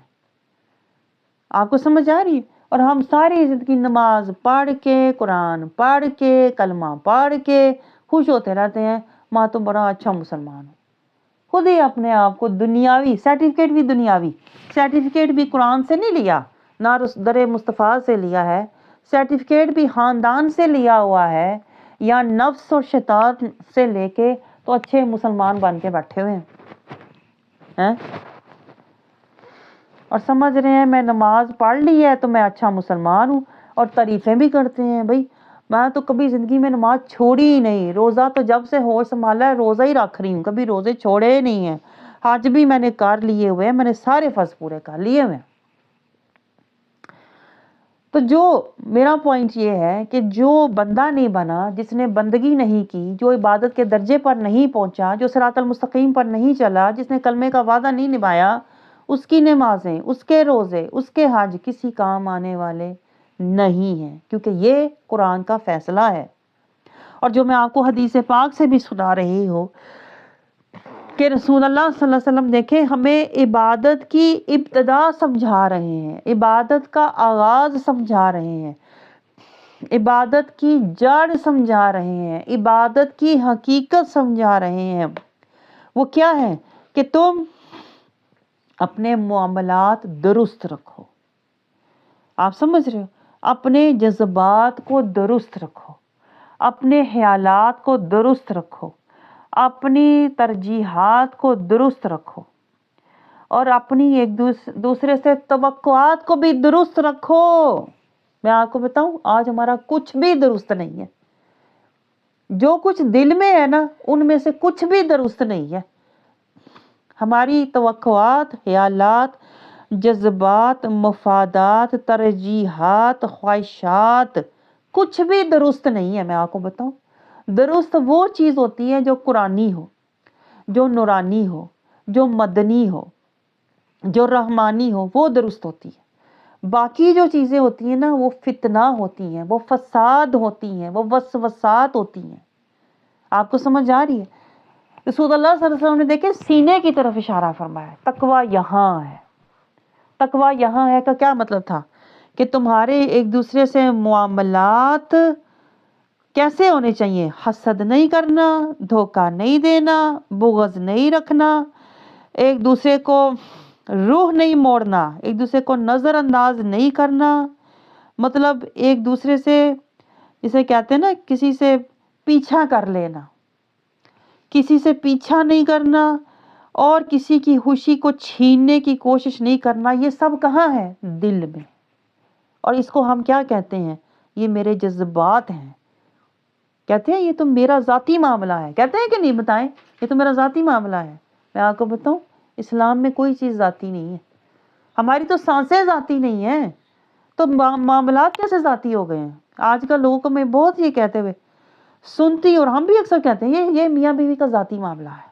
S2: آپ کو سمجھ آ رہی ہے؟ اور ہم ساری زندگی نماز پڑھ کے, قرآن پڑھ کے, کلمہ پڑھ کے خوش ہوتے رہتے ہیں, ماں تو بڑا اچھا مسلمان ہوں. خود ہی اپنے آپ کو دنیاوی سرٹیفکیٹ بھی, دنیاوی سرٹیفکیٹ بھی قرآن سے نہیں لیا, نہ در مصطفیٰ سے لیا ہے, سرٹیفکیٹ بھی خاندان سے لیا ہوا ہے, یا نفس اور شیطان سے لے کے تو اچھے مسلمان بن کے بیٹھے ہوئے ہیں. اور سمجھ رہے ہیں میں نماز پڑھ لی ہے تو میں اچھا مسلمان ہوں, اور تعریفیں بھی کرتے ہیں. بھائی میں تو کبھی زندگی میں نماز چھوڑی ہی نہیں, روزہ تو جب سے ہوش سنبھالا ہے روزہ ہی رکھ رہی ہوں, کبھی روزے چھوڑے نہیں ہیں. حج بھی میں نے کر لیے ہوئے ہیں, میں نے سارے فرض پورے کر لیے ہوئے ہیں. تو جو میرا پوائنٹ یہ ہے کہ جو بندہ نہیں بنا, جس نے بندگی نہیں کی, جو عبادت کے درجے پر نہیں پہنچا, جو صراط المستقیم پر نہیں چلا, جس نے کلمے کا وعدہ نہیں نبھایا, اس کی نمازیں, اس کے روزے, اس کے حج کسی کام آنے والے نہیں ہیں, کیونکہ یہ قرآن کا فیصلہ ہے. اور جو میں آپ کو حدیث پاک سے بھی سنا رہی ہوں کہ رسول اللہ صلی اللہ علیہ وسلم دیکھیں ہمیں عبادت کی ابتدا سمجھا رہے ہیں, عبادت کا آغاز سمجھا رہے ہیں, عبادت کی جڑ سمجھا رہے ہیں, عبادت کی حقیقت سمجھا رہے ہیں. وہ کیا ہے کہ تم اپنے معاملات درست رکھو. آپ سمجھ رہے ہو؟ اپنے جذبات کو درست رکھو, اپنے خیالات کو درست رکھو, اپنی ترجیحات کو درست رکھو, اور اپنی ایک دوسرے سے توقعات کو بھی درست رکھو. میں آپ کو بتاؤں آج ہمارا کچھ بھی درست نہیں ہے, جو کچھ دل میں ہے نا ان میں سے کچھ بھی درست نہیں ہے. ہماری توقعات, خیالات, جذبات, مفادات, ترجیحات, خواہشات کچھ بھی درست نہیں ہے. میں آپ کو بتاؤں درست وہ چیز ہوتی ہے جو قرآنی ہو, جو نورانی ہو, جو مدنی ہو, جو رحمانی ہو, وہ درست ہوتی ہے. باقی جو چیزیں ہوتی ہیں نا وہ فتنہ ہوتی ہیں, وہ فساد ہوتی ہیں, وہ وسوسات ہوتی ہیں. آپ کو سمجھ آ رہی ہے؟ رسول اللہ صلی اللہ علیہ وسلم نے دیکھے سینے کی طرف اشارہ فرمایا، تقویٰ یہاں ہے۔ تقویٰ یہاں ہے کا کیا مطلب تھا؟ کہ تمہارے ایک دوسرے سے معاملات کیسے ہونے چاہیے؟ حسد نہیں کرنا، دھوکہ نہیں دینا، بغض نہیں رکھنا، ایک دوسرے کو روح نہیں موڑنا، ایک دوسرے کو نظر انداز نہیں کرنا، مطلب ایک دوسرے سے جسے کہتے ہیں نا کسی سے پیچھا کر لینا، کسی سے پیچھا نہیں کرنا اور کسی کی خوشی کو چھیننے کی کوشش نہیں کرنا۔ یہ سب کہاں ہے؟ دل میں۔ اور اس کو ہم کیا کہتے ہیں؟ یہ میرے جذبات ہیں، کہتے ہیں یہ تو میرا ذاتی معاملہ ہے، کہتے ہیں کہ نہیں؟ بتائیں، یہ تو میرا ذاتی معاملہ ہے۔ میں آپ کو بتاؤں اسلام میں کوئی چیز ذاتی نہیں ہے، ہماری تو سانسیں ذاتی نہیں ہیں، تو معاملات کیسے ذاتی ہو گئے ہیں؟ آج کل لوگوں کو میں بہت یہ کہتے ہوئے سنتی، اور ہم بھی اکثر کہتے ہیں یہ میاں بیوی کا ذاتی معاملہ ہے،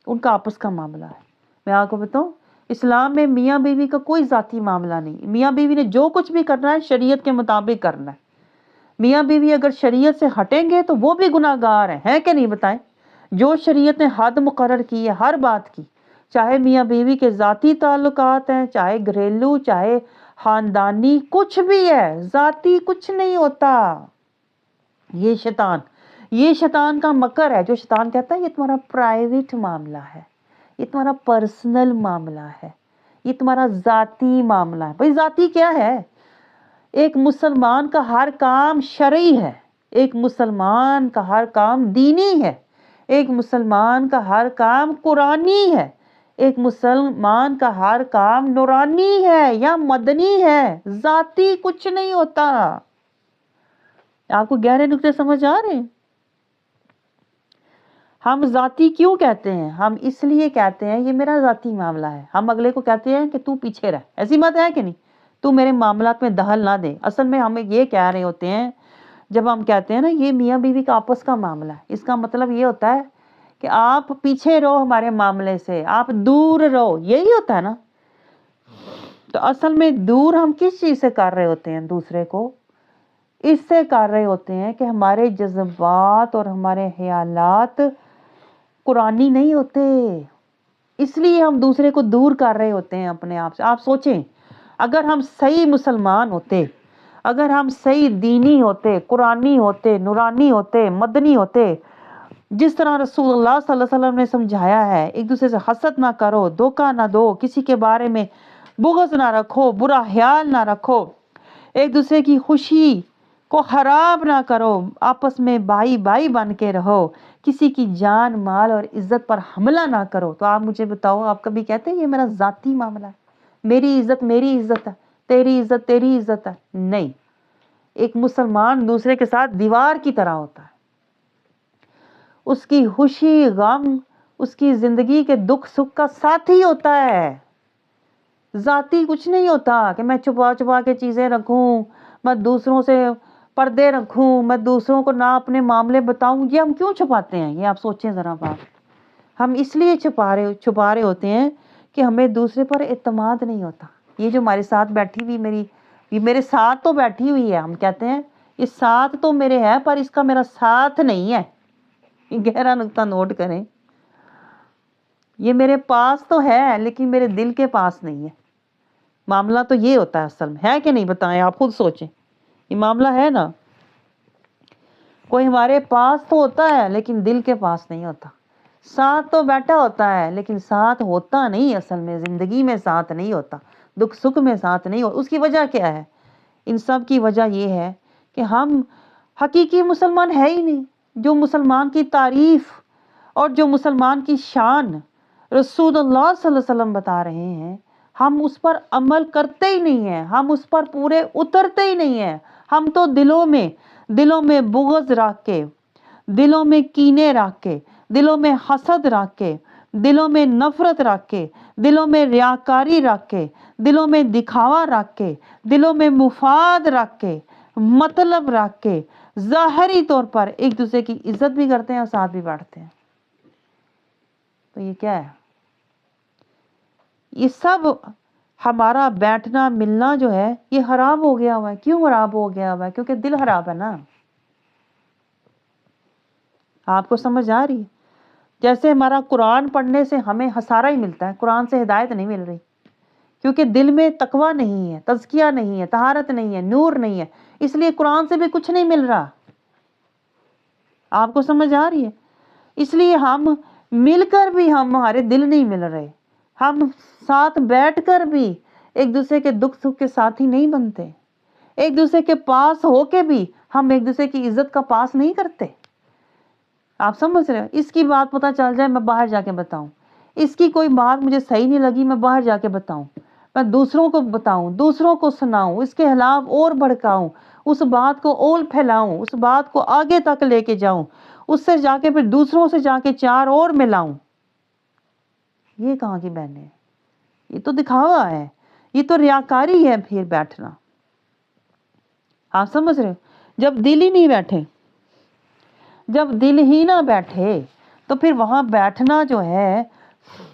S2: ان کا آپس کا معاملہ ہے۔ میں آپ کو بتاؤں اسلام میں میاں بیوی کا کوئی ذاتی معاملہ نہیں۔ میاں بیوی نے جو کچھ بھی کرنا ہے شریعت کے مطابق کرنا ہے۔ میاں بیوی اگر شریعت سے ہٹیں گے تو وہ بھی گناہ گار ہیں کہ نہیں؟ بتائیں، جو شریعت نے حد مقرر کی ہے ہر بات کی، چاہے میاں بیوی کے ذاتی تعلقات ہیں، چاہے گھریلو، چاہے خاندانی، کچھ بھی ہے، ذاتی کچھ نہیں ہوتا۔ یہ شیطان کا مکر ہے، جو شیطان کہتا ہے یہ تمہارا پرائیویٹ معاملہ ہے، یہ تمہارا پرسنل معاملہ ہے، یہ تمہارا ذاتی معاملہ ہے۔ بھئی ذاتی کیا ہے؟ ایک مسلمان کا ہر کام شرعی ہے، ایک مسلمان کا ہر کام دینی ہے، ایک مسلمان کا ہر کام قرآنی ہے، ایک مسلمان کا ہر کام نورانی ہے یا مدنی ہے، ذاتی کچھ نہیں ہوتا۔ آپ کو گہرے نکتے سمجھ آ رہے ہیں؟ ہم ذاتی کیوں کہتے ہیں؟ ہم اس لیے کہتے ہیں یہ میرا ذاتی معاملہ ہے۔ ہم اگلے کو کہتے ہیں کہ تو پیچھے رہ، ایسی بات ہے کہ نہیں؟ تو میرے معاملات میں دخل نہ دے۔ اصل میں ہمیں یہ کہہ رہے ہوتے ہیں جب ہم کہتے ہیں نا یہ میاں بیوی کا آپس کا معاملہ ہے، اس کا مطلب یہ ہوتا ہے کہ آپ پیچھے رہو ہمارے معاملے سے، آپ دور رہو، یہی ہوتا ہے نا۔ تو اصل میں دور ہم کس چیز سے کر رہے ہوتے ہیں دوسرے کو؟ اس سے کر رہے ہوتے ہیں کہ ہمارے جذبات اور ہمارے خیالات قرآنی نہیں ہوتے، اس لیے ہم دوسرے کو دور کر رہے ہوتے ہیں اپنے آپ سے۔ آپ سوچیں اگر ہم صحیح مسلمان ہوتے، اگر ہم صحیح دینی ہوتے، قرآنی ہوتے، نورانی ہوتے، مدنی ہوتے، جس طرح رسول اللہ صلی اللہ علیہ وسلم نے سمجھایا ہے، ایک دوسرے سے حسد نہ کرو، دھوکہ نہ دو، کسی کے بارے میں بغض نہ رکھو، برا خیال نہ رکھو، ایک دوسرے کی خوشی کو خراب نہ کرو، آپس میں بھائی بھائی بن کے رہو، کسی کی جان مال اور عزت پر حملہ نہ کرو، تو آپ مجھے بتاؤ آپ کبھی کہتے ہیں یہ میرا ذاتی معاملہ ہے، میری عزت ہے، تیری عزت ہے؟ نہیں۔ ایک مسلمان دوسرے کے ساتھ دیوار کی طرح ہوتا ہے، اس کی خوشی غم، اس کی زندگی کے دکھ سکھ کا ساتھی ہوتا ہے، ذاتی کچھ نہیں ہوتا کہ میں چھپا چھپا کے چیزیں رکھوں، میں دوسروں سے پردے رکھوں، میں دوسروں کو نہ اپنے معاملے بتاؤں۔ یہ ہم کیوں چھپاتے ہیں؟ یہ آپ سوچیں ذرا بات۔ ہم اس لیے چھپا رہے ہوتے ہیں کہ ہمیں دوسرے پر اعتماد نہیں ہوتا۔ یہ جو ہمارے ساتھ بیٹھی ہوئی یہ میرے ساتھ تو بیٹھی ہوئی ہے، ہم کہتے ہیں یہ ساتھ تو میرے ہے پر اس کا میرا ساتھ نہیں ہے۔ گہرا نقطہ نوٹ کریں، یہ میرے پاس تو ہے لیکن میرے دل کے پاس نہیں ہے۔ معاملہ تو یہ ہوتا ہے اصل میں، ہے کہ نہیں؟ بتائیں، آپ خود سوچیں، یہ معاملہ ہے نا۔ کوئی ہمارے پاس تو ہوتا ہے لیکن دل کے پاس نہیں ہوتا، ساتھ تو بیٹھا ہوتا ہے لیکن ساتھ ہوتا نہیں، اصل میں زندگی میں ساتھ نہیں ہوتا، دکھ سکھ میں ساتھ نہیں ہوتا۔ اس کی وجہ کیا ہے؟ ان سب کی وجہ یہ ہے کہ ہم حقیقی مسلمان ہے ہی نہیں۔ جو مسلمان کی تعریف اور جو مسلمان کی شان رسول اللہ صلی اللہ علیہ وسلم بتا رہے ہیں، ہم اس پر عمل کرتے ہی نہیں ہیں، ہم اس پر پورے اترتے ہی نہیں ہیں۔ ہم تو دلوں میں بغض رکھ کے، دلوں میں کینے رکھ کے، دلوں میں حسد رکھ کے، دلوں میں نفرت رکھ کے، دلوں میں ریاکاری رکھ کے، دلوں میں دکھاوا رکھ کے، دلوں میں مفاد رکھ کے، مطلب رکھ کے، ظاہری طور پر ایک دوسرے کی عزت بھی کرتے ہیں اور ساتھ بھی بیٹھتے ہیں۔ تو یہ کیا ہے؟ یہ سب ہمارا بیٹھنا ملنا جو ہے یہ خراب ہو گیا ہوا ہے۔ کیوں خراب ہو گیا ہوا ہے؟ کیونکہ دل خراب ہے نا۔ آپ کو سمجھ آ رہی ہے؟ جیسے ہمارا قرآن پڑھنے سے ہمیں ہسارا ہی ملتا ہے، قرآن سے ہدایت نہیں مل رہی، کیونکہ دل میں تقوی نہیں ہے، تزکیہ نہیں ہے، طہارت نہیں ہے، نور نہیں ہے، اس لیے قرآن سے بھی کچھ نہیں مل رہا۔ آپ کو سمجھ آ رہی ہے؟ اس لیے ہم مل کر بھی ہمارے دل نہیں مل رہے، ہم ساتھ بیٹھ کر بھی ایک دوسرے کے دکھ سکھ کے ساتھی نہیں بنتے، ایک دوسرے کے پاس ہو کے بھی ہم ایک دوسرے کی عزت کا پاس نہیں کرتے۔ آپ سمجھ رہے ہو؟ اس کی بات پتہ چل جائے میں باہر جا کے بتاؤں، اس کی کوئی بات مجھے صحیح نہیں لگی میں باہر جا کے بتاؤں، میں دوسروں کو بتاؤں، دوسروں کو سناؤں، اس کے خلاف اور بھڑکاؤں، اس بات کو اول پھیلاؤں، اس بات کو آگے تک لے کے جاؤں، اس سے جا کے پھر دوسروں سے جا کے چار اور ملاؤں، یہ کہاں کی بہنیں ہیں؟ یہ تو دکھاوا ہے، یہ تو ریاکاری ہے پھر بیٹھنا۔ آپ سمجھ رہے ہو؟ جب دل ہی نہیں بیٹھے، جب دل ہی نہ بیٹھے تو پھر وہاں بیٹھنا جو ہے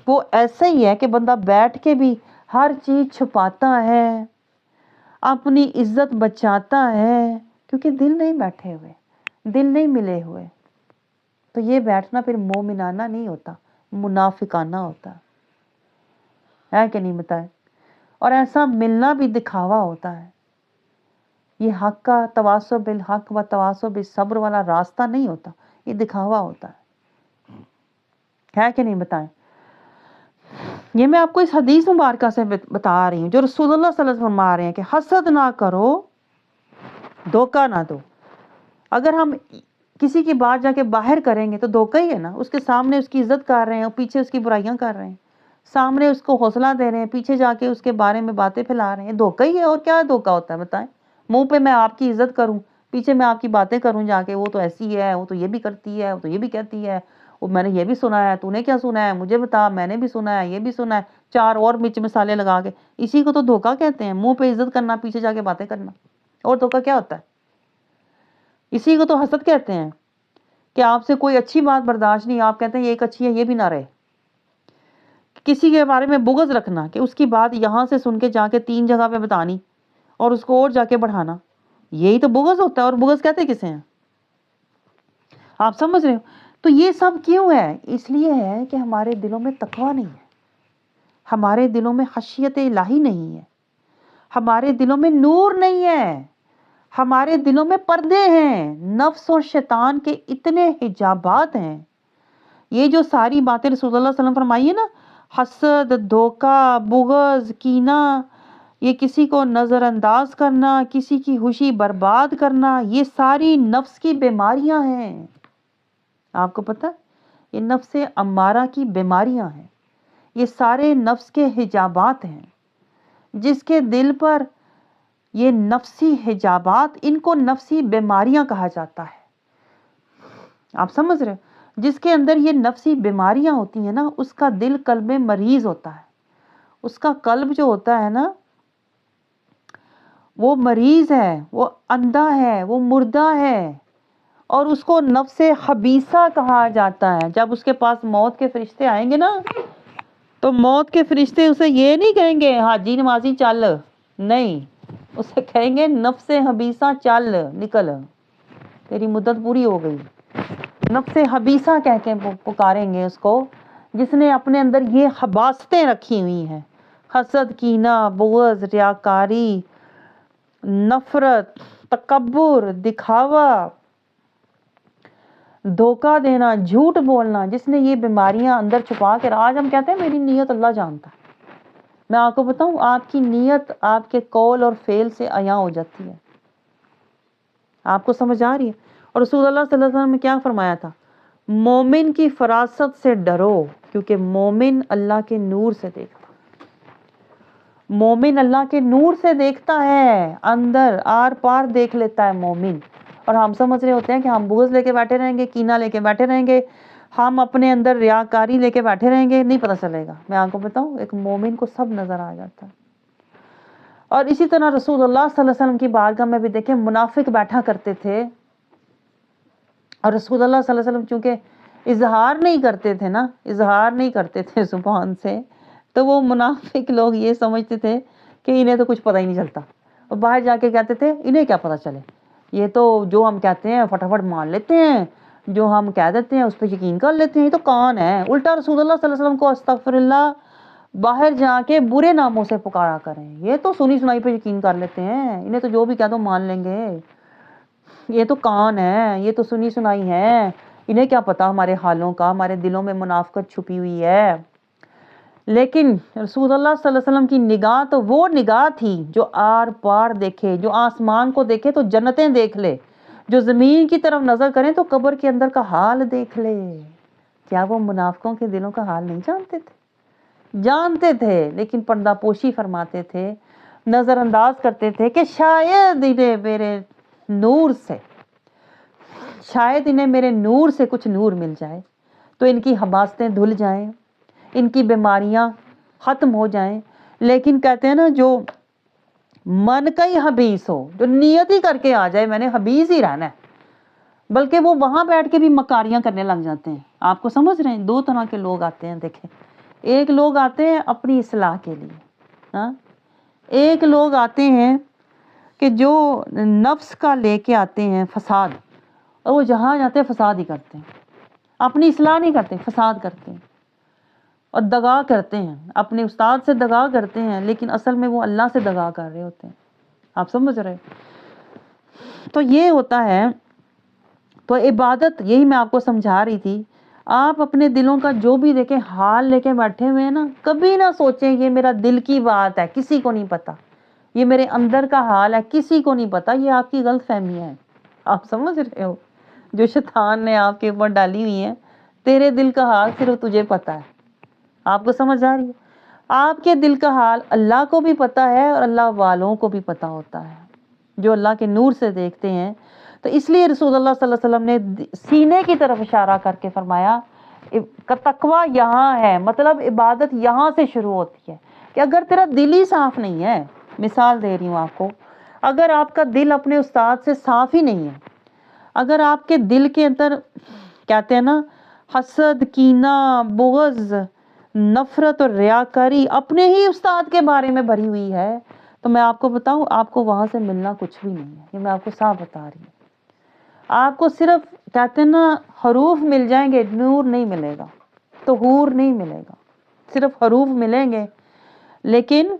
S2: وہ ایسا ہی ہے کہ بندہ بیٹھ کے بھی ہر چیز چھپاتا ہے، اپنی عزت بچاتا ہے، کیونکہ دل نہیں بیٹھے ہوئے، دل نہیں ملے ہوئے، تو یہ بیٹھنا پھر مومنانہ نہیں ہوتا، منافقانہ ہوتا ہے کہ نہیں بتائیں؟ اور ایسا ملنا بھی دکھاوا ہوتا ہے، یہ حق کا تواصل بالحق و تواصل بالصبر والا راستہ نہیں ہوتا، یہ دکھاوا ہوتا ہے کہ نہیں بتائیں؟ یہ میں آپ کو اس حدیث مبارکہ سے بتا رہی ہوں جو رسول اللہ صلی اللہ علیہ وسلم فرما رہے ہیں کہ حسد نہ کرو، دھوکہ نہ دو۔ اگر ہم کسی کی بات جا کے باہر کریں گے تو دھوکہ ہی ہے نا، اس کے سامنے اس کی عزت کر رہے ہیں اور پیچھے اس کی برائیاں کر رہے ہیں، سامنے اس کو حوصلہ دے رہے ہیں، پیچھے جا کے اس کے بارے میں باتیں پھیلا رہے ہیں، دھوکہ ہی ہے۔ اور کیا دھوکہ ہوتا ہے بتائیں؟ منہ پہ میں آپ کی عزت کروں، پیچھے میں آپ کی باتیں کروں جا کے، وہ تو ایسی ہے، وہ تو یہ بھی کرتی ہے، وہ تو یہ بھی کہتی ہے، وہ میں نے یہ بھی سنا ہے، تو نے کیا سنا ہے مجھے بتا، میں نے بھی سنا ہے، یہ بھی سنا ہے، چار اور مرچ مسالے لگا کے، اسی کو تو دھوکہ کہتے ہیں، منہ پہ عزت کرنا، پیچھے جا کے باتیں کرنا۔ اور دھوکہ کیا ہوتا ہے؟ اسی کو تو حسد کہتے ہیں، کہ آپ سے کوئی اچھی بات برداشت نہیں، آپ کہتے ہیں یہ ایک اچھی ہے، یہ بھی نہ رہے۔ کسی کے بارے میں بغض رکھنا کہ اس کی بات یہاں سے سن کے جا کے 3 جگہ پہ بتانی اور اس کو اور جا کے بڑھانا، یہی تو بغض ہوتا ہے۔ اور بغض کہتے کسے ہیں؟ آپ سمجھ رہے ہو؟ تو یہ سب کیوں ہے؟ اس لیے ہے کہ ہمارے دلوں میں تقوی نہیں ہے، ہمارے دلوں میں خشیت الہی نہیں ہے، ہمارے دلوں میں نور نہیں ہے، ہمارے دلوں میں پردے ہیں، نفس اور شیطان کے اتنے حجابات ہیں۔ یہ جو ساری باتیں رسول اللہ صلی اللہ علیہ وسلم فرمائی ہے نا، حسد، دھوکہ، بغض، کینہ، یہ کسی کو نظر انداز کرنا، کسی کی خوشی برباد کرنا، یہ ساری نفس کی بیماریاں ہیں۔ آپ کو پتہ ہے؟ یہ نفس امارہ کی بیماریاں ہیں، یہ سارے نفس کے حجابات ہیں۔ جس کے دل پر یہ نفسی حجابات، ان کو نفسی بیماریاں کہا جاتا ہے۔ آپ سمجھ رہے ہیں؟ جس کے اندر یہ نفسی بیماریاں ہوتی ہیں نا، اس کا دل قلب مریض ہوتا ہے، اس کا قلب جو ہوتا ہے نا وہ مریض ہے، وہ اندھا ہے، وہ مردہ ہے، اور اس کو نفس خبیثہ کہا جاتا ہے۔ جب اس کے پاس موت کے فرشتے آئیں گے نا تو موت کے فرشتے اسے یہ نہیں کہیں گے حاجی نمازی چل، نہیں، اسے کہیں گے نفس خبیثہ چل، نکل، تیری مدت پوری ہو گئی۔ نفس خبیثہ کہہ کے پکاریں گے اس کو، جس نے اپنے اندر یہ خباثتیں رکھی ہوئی ہیں، حسد، کینہ، بغض، ریاکاری، نفرت، تکبر، دکھاوا، دھوکہ دینا، جھوٹ بولنا، جس نے یہ بیماریاں اندر چھپا کر، آج ہم کہتے ہیں میری نیت اللہ جانتا ہے۔ میں آپ کو بتاؤں، آپ کی نیت آپ کے قول اور فعل سے عیاں ہو جاتی ہے۔ آپ کو سمجھ آ رہی ہے؟ اور رسول اللہ صلی اللہ علیہ وسلم نے کیا فرمایا تھا؟ مومن کی فراست سے ڈرو، کیونکہ مومن اللہ کے نور سے دیکھتا ہے۔ مومن اللہ کے نور سے دیکھتا ہے، اندر آر پار دیکھ لیتا ہے مومن۔ اور ہم سمجھ رہے ہوتے ہیں کہ ہم بغض لے کے بیٹھے رہیں گے، کینہ لے کے بیٹھے رہیں گے، ہم اپنے اندر ریاکاری لے کے بیٹھے رہیں گے، نہیں پتہ چلے گا۔ میں آپ کو بتاؤں، ایک مومن کو سب نظر آ جاتا ہے۔ اور اسی طرح رسول اللہ صلی اللہ علیہ وسلم کی بارگاہ میں بھی دیکھیں منافق بیٹھا کرتے تھے، اور رسول اللہ صلی اللہ علیہ وسلم چونکہ اظہار نہیں کرتے تھے نا، اظہار نہیں کرتے تھے زبان سے، تو وہ منافق لوگ یہ سمجھتے تھے کہ انہیں تو کچھ پتہ ہی نہیں چلتا، اور باہر جا کے کہتے تھے انہیں کیا پتہ چلے، یہ تو جو ہم کہتے ہیں فٹافٹ مان لیتے ہیں، جو ہم کہہ دیتے ہیں اس پہ یقین کر لیتے ہیں. یہ تو کان ہے. الٹا رسول اللہ صلی اللہ علیہ وسلم کو استغفر اللہ باہر جا کے برے ناموں سے پکارا کریں. یہ تو سنی سنائی پہ یقین کر لیتے ہیں, انہیں تو جو بھی کہہ دو مان لیں گے. یہ تو کان ہے, یہ تو سنی سنائی ہے, انہیں کیا پتا ہمارے حالوں کا, ہمارے دلوں میں منافقت چھپی ہوئی ہے. لیکن رسول اللہ صلی اللہ علیہ وسلم کی نگاہ تو وہ نگاہ تھی جو آر پار دیکھے, جو آسمان کو دیکھے تو جنتیں دیکھ لے, جو زمین کی طرف نظر کریں تو قبر کے اندر کا حال دیکھ لے. کیا وہ منافقوں کے دلوں کا حال نہیں جانتے تھے؟ جانتے تھے, لیکن پردہ پوشی فرماتے تھے, نظر انداز کرتے تھے کہ شاید انہیں میرے نور سے کچھ نور مل جائے تو ان کی حماستیں دھل جائیں, ان کی بیماریاں ختم ہو جائیں. لیکن کہتے ہیں نا, جو من کا ہی حبیث ہو, جو نیت ہی کر کے آ جائے میں نے حبیث ہی رہنا ہے, بلکہ وہ وہاں بیٹھ کے بھی مکاریاں کرنے لگ جاتے ہیں. آپ کو سمجھ رہے ہیں؟ دو طرح کے لوگ آتے ہیں. دیکھیں, ایک لوگ آتے ہیں اپنی اصلاح کے لیے, ہاں, ایک لوگ آتے ہیں کہ جو نفس کا لے کے آتے ہیں فساد, اور وہ جہاں جاتے ہیں فساد ہی کرتے ہیں, اپنی اصلاح نہیں کرتے, فساد کرتے ہیں اور دغا کرتے ہیں, اپنے استاد سے دغا کرتے ہیں, لیکن اصل میں وہ اللہ سے دغا کر رہے ہوتے ہیں. آپ سمجھ رہے؟ تو یہ ہوتا ہے. تو عبادت, یہی میں آپ کو سمجھا رہی تھی, آپ اپنے دلوں کا جو بھی دیکھیں حال لے کے بیٹھے ہوئے ہیں نا, کبھی نہ سوچیں یہ میرا دل کی بات ہے, کسی کو نہیں پتا, یہ میرے اندر کا حال ہے, کسی کو نہیں پتا. یہ آپ کی غلط فہمی ہے. آپ سمجھ رہے ہو؟ جو شیطان نے آپ کے اوپر ڈالی ہوئی ہے, تیرے دل کا حال صرف تجھے پتا ہے. آپ کو سمجھ آ رہی ہے؟ آپ کے دل کا حال اللہ کو بھی پتا ہے اور اللہ والوں کو بھی پتا ہوتا ہے, جو اللہ کے نور سے دیکھتے ہیں. تو اس لیے رسول اللہ صلی اللہ علیہ وسلم نے سینے کی طرف اشارہ کر کے فرمایا تقویٰ یہاں ہے, مطلب عبادت یہاں سے شروع ہوتی ہے. کہ اگر تیرا دل ہی صاف نہیں ہے, مثال دے رہی ہوں آپ کو, اگر آپ کا دل اپنے استاد سے صاف ہی نہیں ہے, اگر آپ کے دل کے اندر کہتے ہیں نا حسد, کینہ, بغض, نفرت اور ریاکاری اپنے ہی استاد کے بارے میں بھری ہوئی ہے, تو میں آپ کو بتاؤں آپ کو وہاں سے ملنا کچھ بھی نہیں ہے. یہ میں آپ کو صاف بتا رہی ہوں. آپ کو صرف کہتے ہیں نا حروف مل جائیں گے, نور نہیں ملے گا, طہور نہیں ملے گا. صرف حروف ملیں گے لیکن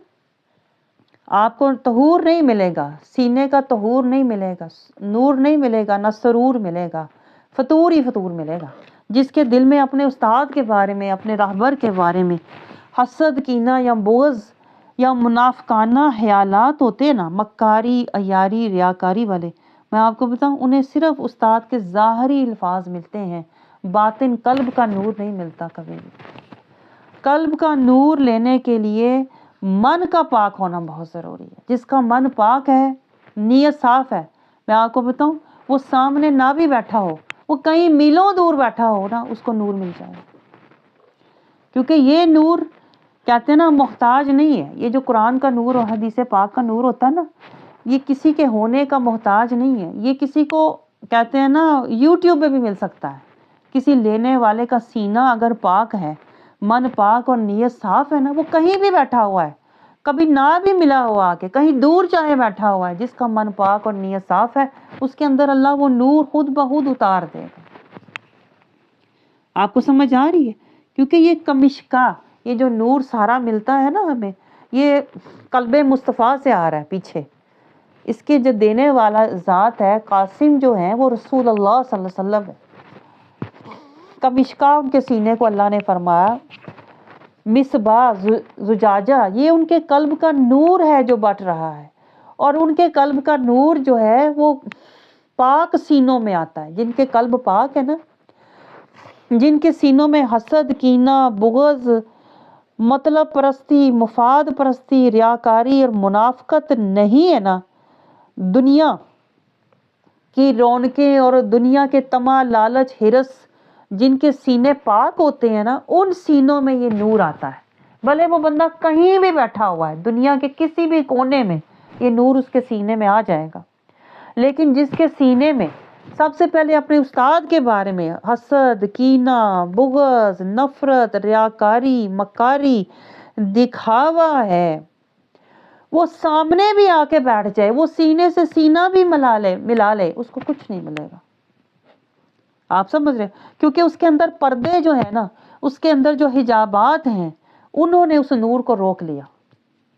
S2: آپ کو طہور نہیں ملے گا, سینے کا طہور نہیں ملے گا, نور نہیں ملے گا, نہ سرور ملے گا, فطور ہی فطور ملے گا. جس کے دل میں اپنے استاد کے بارے میں, اپنے راہبر کے بارے میں حسد, کینہ یا بغض یا منافقانہ خیالات ہوتے ہیں نا, مکاری, عیاری, ریاکاری والے, میں آپ کو بتاؤں انہیں صرف استاد کے ظاہری الفاظ ملتے ہیں, باطن قلب کا نور نہیں ملتا کبھی بھی. قلب کا نور لینے کے لیے من کا پاک ہونا بہت ضروری ہے. جس کا من پاک ہے, نیت صاف ہے, میں آپ کو بتاؤں وہ سامنے نہ بھی بیٹھا ہو, وہ کہیں میلوں دور بیٹھا ہو نا, اس کو نور مل جائے. کیونکہ یہ نور کہتے ہیں نا محتاج نہیں ہے. یہ جو قرآن کا نور اور حدیث پاک کا نور ہوتا ہے نا, یہ کسی کے ہونے کا محتاج نہیں ہے. یہ کسی کو کہتے ہیں نا یوٹیوب پہ بھی مل سکتا ہے. کسی لینے والے کا سینہ اگر پاک ہے, من پاک اور نیت صاف ہے نا, وہ کہیں بھی بیٹھا ہوا ہے, کبھی نہ بھی ملا ہوا کہ کہیں دور چاہے بیٹھا ہوا ہے, جس کا من پاک اور نیت صاف ہے اس کے اندر اللہ وہ نور خود بخود اتار دے گا. آپ کو سمجھ آ رہی ہے؟ کیونکہ یہ کمشکا, یہ جو نور سارا ملتا ہے نا ہمیں, یہ قلب مصطفیٰ سے آ رہا ہے پیچھے. اس کے جو دینے والا ذات ہے, قاسم جو ہیں, وہ رسول اللہ صلی اللہ علیہ وسلم ہے. کمشکا ان کے سینے کو اللہ نے فرمایا, مصباح, زجاجہ, یہ ان کے قلب کا نور ہے جو بٹ رہا ہے. اور ان کے قلب کا نور جو ہے وہ پاک سینوں میں آتا ہے. جن کے قلب پاک ہے نا, جن کے سینوں میں حسد, کینہ, بغض, مطلب پرستی, مفاد پرستی, ریاکاری اور منافقت نہیں ہے نا, دنیا کی رونقیں اور دنیا کے طمع, لالچ, ہرس, جن کے سینے پاک ہوتے ہیں نا, ان سینوں میں یہ نور آتا ہے. بھلے وہ بندہ کہیں بھی بیٹھا ہوا ہے, دنیا کے کسی بھی کونے میں, یہ نور اس کے سینے میں آ جائے گا. لیکن جس کے سینے میں سب سے پہلے اپنے استاد کے بارے میں حسد, کینہ, بغض, نفرت, ریاکاری, مکاری, دکھاوا ہے, وہ سامنے بھی آ کے بیٹھ جائے, وہ سینے سے سینہ بھی ملا لے, اس کو کچھ نہیں ملے گا. آپ سمجھ رہے ہیں؟ کیونکہ اس کے اندر پردے جو ہیں نا، اس کے اندر جو حجابات ہیں، انہوں نے اس نور کو روک لیا.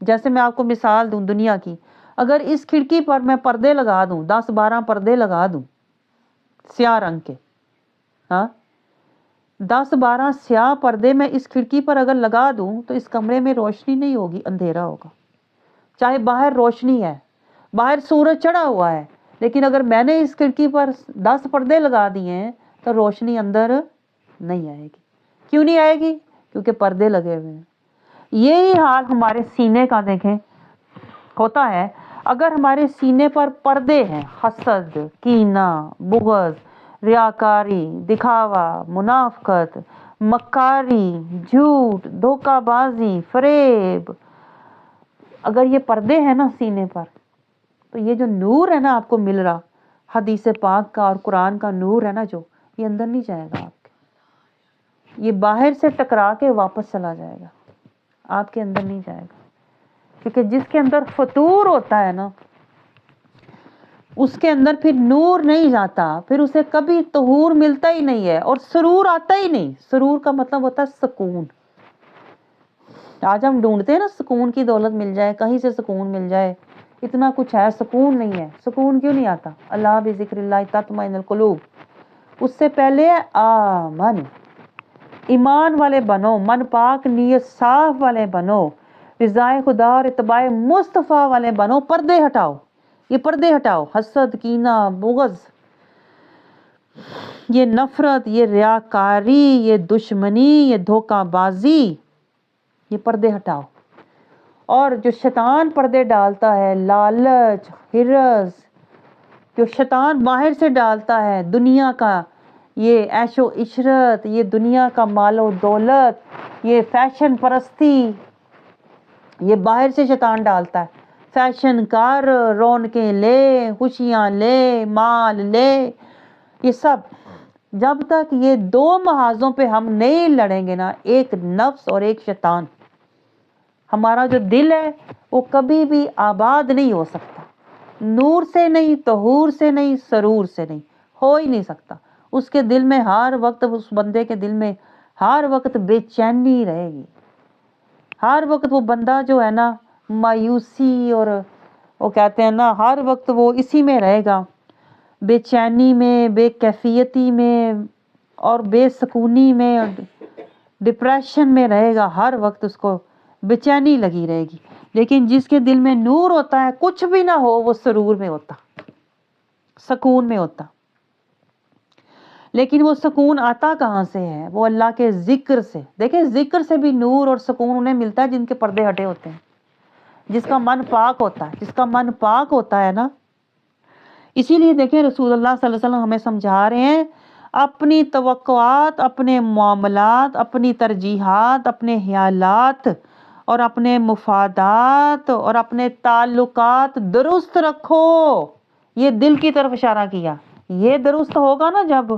S2: جیسے میں آپ کو مثال دوں دنیا کی، اگر اس کھڑکی پر میں پردے لگا دوں، 10-12 پردے لگا دوں سیاہ رنگ کے، ہاں 10-12 سیاہ پردے میں اس کھڑکی پر اگر لگا دوں تو اس کمرے میں روشنی نہیں ہوگی، اندھیرا ہوگا. چاہے باہر روشنی ہے، باہر سورج چڑھا ہوا ہے، لیکن اگر میں نے اس کھڑکی پر 10 پردے لگا دیے ہیں تو روشنی اندر نہیں آئے گی. کیوں نہیں آئے گی؟ کیونکہ پردے لگے ہوئے ہیں. یہی حال ہمارے سینے کا دیکھیں ہوتا ہے. اگر ہمارے سینے پر پردے ہیں، حسد، کینہ، بغض، ریاکاری، دکھاوا، منافقت، مکاری، جھوٹ، دھوکہ بازی، فریب، اگر یہ پردے ہیں نا سینے پر، تو یہ جو نور ہے نا آپ کو مل رہا، حدیث پاک کا اور قرآن کا نور ہے نا، جو یہ اندر نہیں جائے گا آپ کے، یہ باہر سے ٹکرا کے واپس چلا جائے گا، آپ کے اندر نہیں جائے گا. کیونکہ جس کے اندر فطور ہوتا ہے نا، اس کے اندر پھر نور نہیں جاتا، پھر اسے کبھی طہور ملتا ہی نہیں ہے، اور سرور آتا ہی نہیں. سرور کا مطلب ہوتا ہے سکون. آج ہم ڈھونڈتے ہیں نا سکون کی دولت مل جائے، کہیں سے سکون مل جائے، اتنا کچھ ہے، سکون نہیں ہے. سکون کیوں نہیں آتا؟ اللہ بذکر اللہ تطمئن القلوب. اس سے پہلے آمن، ایمان والے بنو، من پاک نیت صاف والے بنو، رضائے خدا اور اتباع مصطفیٰ والے بنو. پردے ہٹاؤ، یہ پردے ہٹاؤ، حسد، کینہ، بغض، یہ نفرت، یہ ریاکاری، یہ دشمنی، یہ دھوکہ بازی، یہ پردے ہٹاؤ. اور جو شیطان پردے ڈالتا ہے، لالچ، ہرس، جو شیطان باہر سے ڈالتا ہے، دنیا کا یہ عیش و عشرت، یہ دنیا کا مال و دولت، یہ فیشن پرستی، یہ باہر سے شیطان ڈالتا ہے. فیشن کر، رونقیں لے، خوشیاں لے، مال لے، یہ سب جب تک یہ 2 محاذوں پہ ہم نہیں لڑیں گے نا، ایک نفس اور ایک شیطان، ہمارا جو دل ہے وہ کبھی بھی آباد نہیں ہو سکتا. نور سے نہیں، طہور سے نہیں، سرور سے نہیں، ہو ہی نہیں سکتا. اس کے دل میں ہر وقت، اس بندے کے دل میں ہر وقت بے چینی رہے گی. ہر وقت وہ بندہ جو ہے نا مایوسی، اور وہ کہتے ہیں نا ہر وقت وہ اسی میں رہے گا، بے چینی میں، بے کیفیتی میں، اور بے سکونی میں، ڈپریشن میں رہے گا. ہر وقت اس کو بے چینی لگی رہے گی. لیکن جس کے دل میں نور ہوتا ہے، کچھ بھی نہ ہو وہ سرور میں ہوتا، سکون میں ہوتا. لیکن وہ سکون آتا کہاں سے ہے؟ وہ اللہ کے ذکر سے. دیکھیں ذکر سے بھی نور اور سکون انہیں ملتا ہے جن کے پردے ہٹے ہوتے ہیں، جس کا من پاک ہوتا ہے، جس کا من پاک ہوتا ہے نا. اسی لیے دیکھیں رسول اللہ صلی اللہ علیہ وسلم ہمیں سمجھا رہے ہیں، اپنی توقعات، اپنے معاملات، اپنی ترجیحات، اپنے خیالات اور اپنے مفادات اور اپنے تعلقات درست رکھو. یہ دل کی طرف اشارہ کیا. یہ درست ہوگا نا جب،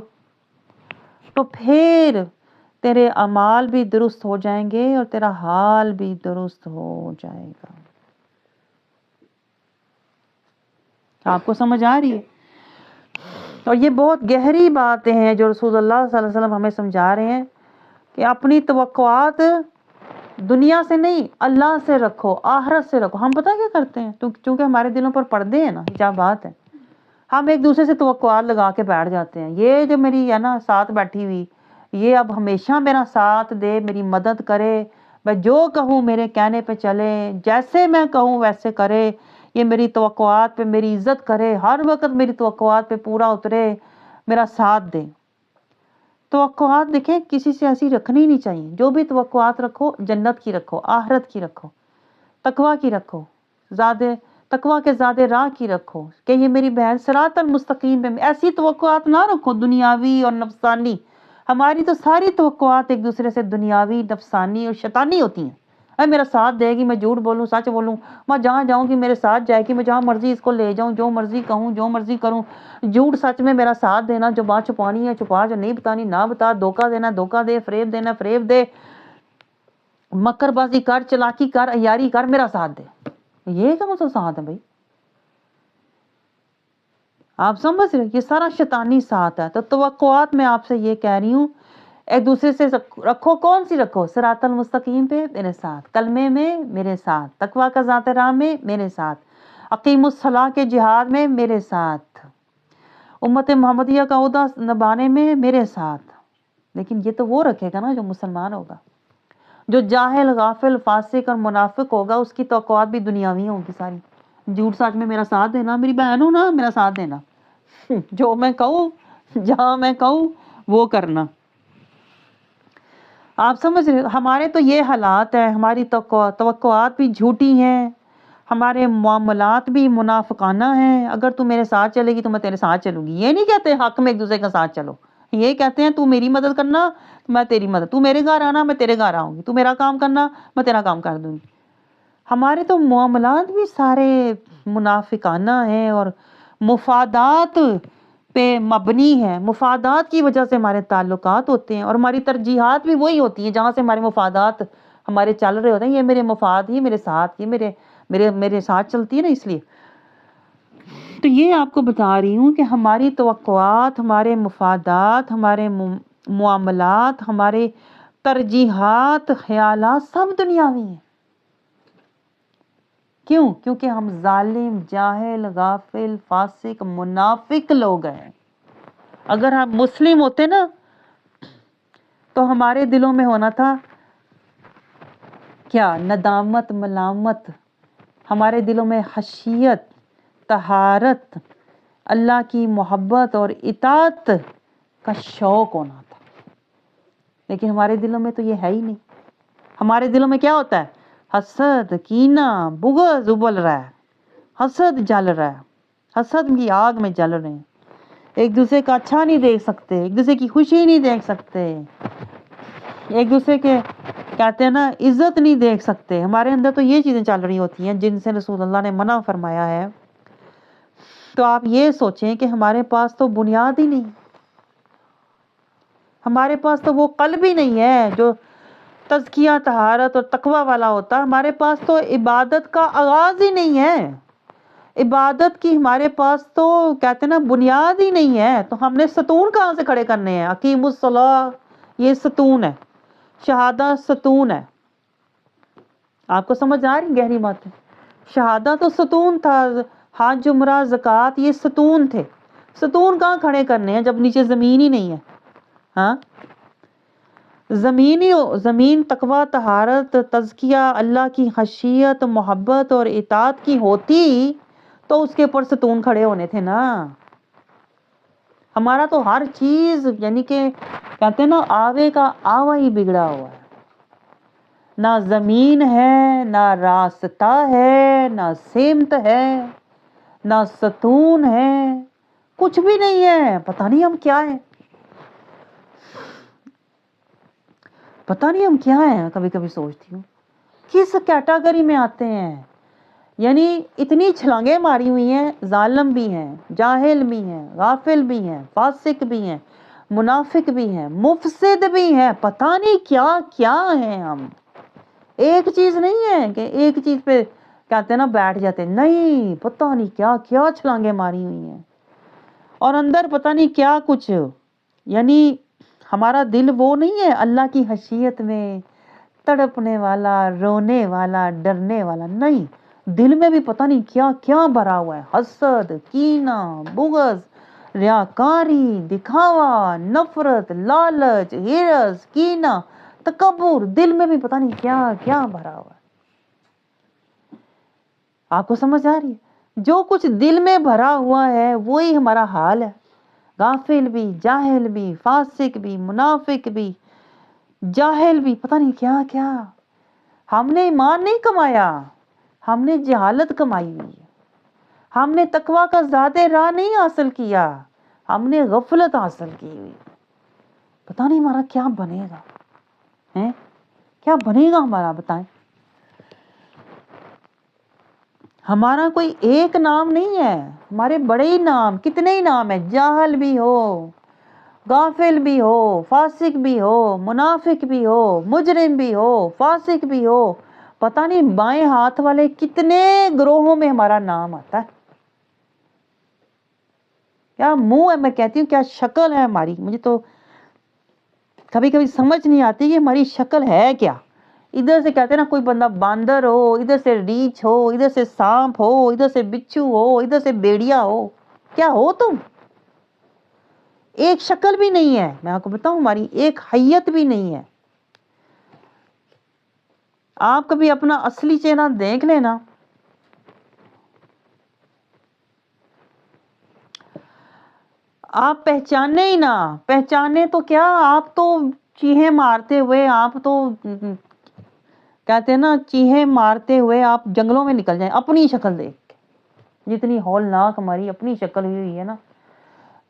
S2: تو پھر تیرے اعمال بھی درست ہو جائیں گے اور تیرا حال بھی درست ہو جائے گا. آپ کو سمجھ آ رہی ہے؟ اور یہ بہت گہری باتیں ہیں جو رسول اللہ صلی اللہ علیہ وسلم ہمیں سمجھا رہے ہیں کہ اپنی توقعات دنیا سے نہیں، اللہ سے رکھو، آخرت سے رکھو. ہم پتہ کیا کرتے ہیں؟ چونکہ ہمارے دلوں پر پردے ہیں نا، حجابات ہیں، ہم ایک دوسرے سے توقعات لگا کے بیٹھ جاتے ہیں. یہ جو میری ہے نا ساتھ بیٹھی ہوئی، یہ اب ہمیشہ میرا ساتھ دے، میری مدد کرے، میں جو کہوں میرے کہنے پہ چلے، جیسے میں کہوں ویسے کرے، یہ میری توقعات پہ میری عزت کرے، ہر وقت میری توقعات پہ پورا اترے، میرا ساتھ دے. توقعات دیکھیں کسی سے ایسی رکھنی نہیں چاہیے. جو بھی توقعات رکھو، جنت کی رکھو، آخرت کی رکھو، تقوی کی رکھو، زیادہ تقوی کے زیادہ راہ کی رکھو، کہ یہ میری بہن صراط المستقیم پہ. ایسی توقعات نہ رکھو دنیاوی اور نفسانی. ہماری تو ساری توقعات ایک دوسرے سے دنیاوی، نفسانی اور شیطانی ہوتی ہیں. اے میرا ساتھ دے گی، میں جھوٹ بولوں سچ بولوں، میں جہاں جاؤں گی میرے ساتھ جائے گی، میں جہاں مرضی اس کو لے جاؤں، جو مرضی کہوں، جو مرضی کروں. جھوٹ سچ میں میرا ساتھ دینا، جو بات چھپانی ہے چھپا، جو نہیں بتانی نہ بتا، دھوکہ دینا دھوکہ دے، فریب دینا فریب دے، مکر بازی کر، چلاکی کر، عیاری کر، میرا ساتھ دے. یہ کون سا ساتھ ہے بھائی؟ آپ سمجھ رہے، یہ سارا شیطانی ساتھ ہے. تو توقعات میں آپ سے یہ کہہ رہی ہوں ایک دوسرے سے رکھو. کون سی رکھو؟ صراط المستقیم پہ میرے ساتھ، کلمے میں میرے ساتھ، تقویٰ کا ذات راہ میں میرے ساتھ، اقیم الصلاح کے جہاد میں میرے ساتھ، امت محمدیہ کا عہدہ نبھانے میں میرے ساتھ. لیکن یہ تو وہ رکھے گا نا جو مسلمان ہوگا. جو جاہل، غافل، فاسق اور منافق ہوگا اس کی توقعات بھی دنیاوی ہوں گی ساری. جھوٹ سچ میں میرا ساتھ دینا، میری بہن ہو نا میرا ساتھ دینا، جو میں کہوں جہاں میں کہوں وہ کرنا. آپ سمجھ رہے، ہمارے تو یہ حالات ہیں، ہماری توقعات بھی جھوٹی ہیں، ہمارے معاملات بھی منافقانہ ہیں. اگر تو میرے ساتھ چلے گی تو میں تیرے ساتھ چلوں گی. یہ نہیں کہتے حق میں ایک دوسرے کا ساتھ چلو، یہ کہتے ہیں تو میری مدد کرنا میں تیری مدد، تو میرے گھر آنا میں تیرے گھر آؤں گی، تو میرا کام کرنا میں تیرا کام کر دوں گی. ہمارے تو معاملات بھی سارے منافقانہ ہیں اور مفادات پہ مبنی ہے. مفادات کی وجہ سے ہمارے تعلقات ہوتے ہیں اور ہماری ترجیحات بھی وہی ہوتی ہیں جہاں سے ہمارے مفادات ہمارے چل رہے ہوتے ہیں. یہ میرے مفاد، یہ میرے ساتھ، یہ میرے ساتھ چلتی ہے نا، اس لیے. تو یہ آپ کو بتا رہی ہوں کہ ہماری توقعات، ہمارے مفادات، ہمارے معاملات، ہمارے ترجیحات، خیالات سب دنیاوی ہیں. کیوں؟ کیونکہ ہم ظالم، جاہل، غافل، فاسق، منافق لوگ ہیں. اگر ہم مسلم ہوتے نا تو ہمارے دلوں میں ہونا تھا کیا؟ ندامت، ملامت. ہمارے دلوں میں خشیت، طہارت، اللہ کی محبت اور اطاعت کا شوق ہونا تھا. لیکن ہمارے دلوں میں تو یہ ہے ہی نہیں. ہمارے دلوں میں کیا ہوتا ہے؟ حسد، کینہ، بغض ابل رہا ہے، حسد جل رہا ہے، حسد کی آگ میں جل رہے ہیں. ایک دوسرے کا اچھا نہیں دیکھ سکتے، ایک دوسرے کی خوشی نہیں دیکھ سکتے، ایک دوسرے کے کہتے ہیں نا عزت نہیں دیکھ سکتے. ہمارے اندر تو یہ چیزیں چل رہی ہوتی ہیں جن سے رسول اللہ نے منع فرمایا ہے. تو آپ یہ سوچیں کہ ہمارے پاس تو بنیاد ہی نہیں، ہمارے پاس تو وہ قلب ہی نہیں ہے جو تزکیہ، طہارت اور تقوی والا ہوتا. ہمارے پاس تو عبادت کا آغاز ہی نہیں ہے، عبادت کی ہمارے پاس تو کہتے ہیں نا بنیاد ہی نہیں ہے. تو ہم نے ستون کہاں سے کھڑے کرنے ہیں؟ اقیم الصلاح یہ ستون ہے، شہادہ ستون ہے. آپ کو سمجھ آ رہی گہری بات ہے؟ شہادہ تو ستون تھا، حج، عمرہ، زکوٰۃ یہ ستون تھے. ستون کہاں کھڑے کرنے ہیں جب نیچے زمین ہی نہیں ہے؟ ہاں، زمین تقوی، طہارت، تزکیہ، اللہ کی خشیت، محبت اور اطاعت کی ہوتی تو اس کے اوپر ستون کھڑے ہونے تھے نا. ہمارا تو ہر چیز یعنی کہ کہتے ہیں نا آوے کا آوا ہی بگڑا ہوا ہے. نہ زمین ہے، نہ راستہ ہے، نہ سمت ہے، نہ ستون ہے، کچھ بھی نہیں ہے. پتہ نہیں ہم کیا ہیں، پتہ نہیں ہم کیا ہیں. کبھی کبھی سوچتی ہوں کس کیٹیگری میں آتے ہیں. یعنی اتنی چھلانگیں ماری ہوئی ہیں، ظالم بھی ہیں، جاہل بھی ہیں، غافل بھی ہیں، فاسق بھی ہیں، منافق بھی ہیں، مفسد بھی ہیں. پتہ نہیں کیا کیا ہیں ہم. ایک چیز نہیں ہے کہ ایک چیز پہ کہتے ہیں نا بیٹھ جاتے، نہیں، پتہ نہیں کیا کیا چھلانگیں ماری ہوئی ہیں. اور اندر پتہ نہیں کیا کچھ. یعنی ہمارا دل وہ نہیں ہے اللہ کی خشیت میں تڑپنے والا، رونے والا، ڈرنے والا. نہیں، دل میں بھی پتہ نہیں کیا کیا بھرا ہوا ہے. حسد، کینہ، بغض، ریاکاری، دکھاوا، نفرت، لالچ، ہرس، کینہ، تکبر. دل میں بھی پتہ نہیں کیا کیا بھرا ہوا ہے. آپ کو سمجھ آ رہی ہے؟ جو کچھ دل میں بھرا ہوا ہے وہی ہمارا حال ہے. غافل بھی، جاہل بھی، فاسق بھی، منافق بھی، جاہل بھی، پتہ نہیں کیا کیا. ہم نے ایمان نہیں کمایا، ہم نے جہالت کمائی ہوئی ہے. ہم نے تقوی کا ذات راہ نہیں حاصل کیا، ہم نے غفلت حاصل کی ہوئی. پتہ نہیں ہمارا کیا بنے گا، کیا بنے گا ہمارا، بتائیں. ہمارا کوئی ایک نام نہیں ہے، ہمارے بڑے ہی نام، کتنے ہی نام ہیں. جاہل بھی ہو، غافل بھی ہو، فاسق بھی ہو، منافق بھی ہو، مجرم بھی ہو، فاسق بھی ہو. پتہ نہیں بائیں ہاتھ والے کتنے گروہوں میں ہمارا نام آتا ہے. کیا منہ ہے، میں کہتی ہوں کیا شکل ہے ہماری. مجھے تو کبھی کبھی سمجھ نہیں آتی کہ ہماری شکل ہے کیا. ادھر سے کہتے ہیں نا کوئی بندہ باندر ہو، ادھر سے ریچھ ہو، ادھر سے سانپ ہو، ادھر سے بچھو ہو، ادھر سے بیڑیا ہو. کیا ہو تم؟ ایک شکل بھی نہیں ہے. میں آپ کو بتاؤں ہماری ایک حیت بھی نہیں ہے. آپ کبھی اپنا اصلی چہرہ دیکھ لینا. آپ پہچانے ہی نہ. پہچانے تو کیا، آپ تو چیخیں مارتے ہوئے، آپ تو کہتے ہیں نا چیخیں مارتے ہوئے آپ جنگلوں میں نکل جائیں اپنی شکل دیکھ کے. جتنی ہولناک ہماری اپنی شکل ہوئی ہے نا،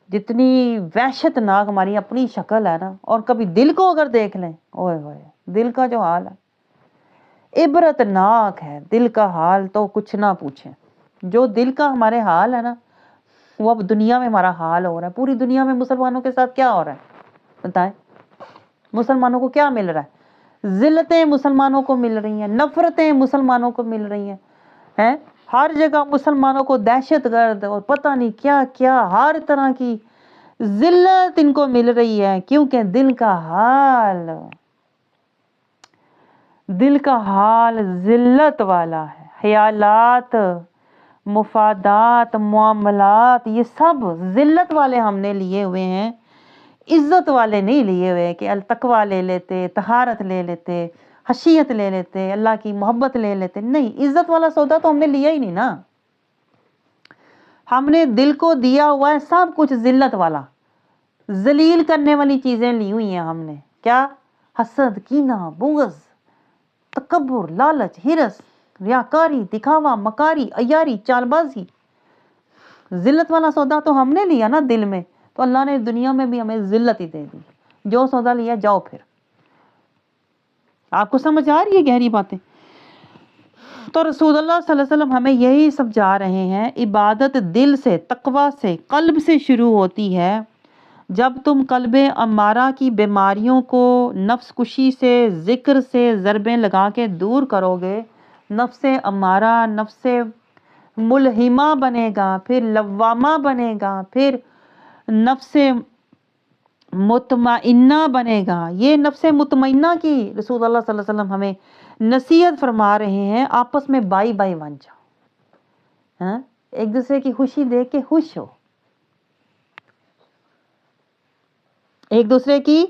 S2: جتنی وحشت ناک ہماری اپنی شکل ہے نا، اور کبھی دل کو اگر دیکھ لیں، اوئے ہوئے دل کا جو حال ہے عبرت ناک ہے. دل کا حال تو کچھ نہ پوچھیں. جو دل کا ہمارے حال ہے نا، وہ اب دنیا میں ہمارا حال ہو رہا ہے. پوری دنیا میں مسلمانوں کے ساتھ کیا ہو رہا ہے بتائیں؟ مسلمانوں کو کیا مل رہا ہے؟ ذلتیں مسلمانوں کو مل رہی ہیں، نفرتیں مسلمانوں کو مل رہی ہیں. ہر جگہ مسلمانوں کو دہشت گرد اور پتہ نہیں کیا کیا ہر طرح کی ذلت ان کو مل رہی ہے. کیونکہ دل کا حال ذلت والا ہے. خیالات، مفادات، معاملات، یہ سب ذلت والے ہم نے لیے ہوئے ہیں، عزت والے نہیں لیے ہوئے کہ التقویٰ لے لیتے، طہارت لے لیتے، خشیت لے لیتے، اللہ کی محبت لے لیتے. نہیں، عزت والا سودا تو ہم نے لیا ہی نہیں نا. ہم نے دل کو دیا ہوا ہے سب کچھ ذلت والا، ذلیل کرنے والی چیزیں لی ہوئی ہیں ہم نے. کیا؟ حسد، کینہ، بغض، تکبر، لالچ، ہرس، ریاکاری، دکھاوا، مکاری، عیاری، چال بازی. ذلت والا سودا تو ہم نے لیا نا دل میں، تو اللہ نے دنیا میں بھی ہمیں ذلت ہی دے دی. جو سودا لیا جاؤ پھر. آپ کو سمجھ آ رہی ہے گہری باتیں؟ تو رسول اللہ صلی اللہ علیہ وسلم ہمیں یہی سمجھا رہے ہیں، عبادت دل سے، تقوی سے، قلب سے شروع ہوتی ہے. جب تم قلب امارہ کی بیماریوں کو نفس کشی سے، ذکر سے ضربیں لگا کے دور کرو گے، نفس امارہ نفس ملہمہ بنے گا، پھر لوامہ بنے گا، پھر نفس مطمئنہ بنے گا. یہ نفس مطمئنہ کی رسول اللہ صلی اللہ علیہ وسلم ہمیں نصیحت فرما رہے ہیں. آپس میں بائی بائی بن جاؤ، ایک دوسرے کی خوشی دیکھ کے خوش ہو، ایک دوسرے کی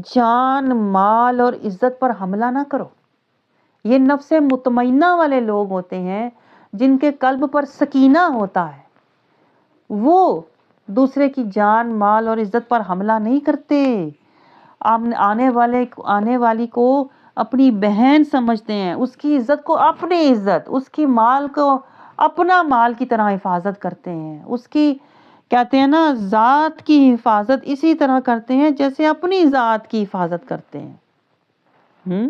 S2: جان، مال اور عزت پر حملہ نہ کرو. یہ نفس مطمئنہ والے لوگ ہوتے ہیں جن کے قلب پر سکینہ ہوتا ہے. وہ دوسرے کی جان، مال اور عزت پر حملہ نہیں کرتے. آنے والی کو اپنی بہن سمجھتے ہیں، اس کی عزت کو اپنی عزت، اس کی مال کو اپنا مال کی طرح حفاظت کرتے ہیں. اس کی کہتے ہیں نا ذات کی حفاظت اسی طرح کرتے ہیں جیسے اپنی ذات کی حفاظت کرتے ہیں.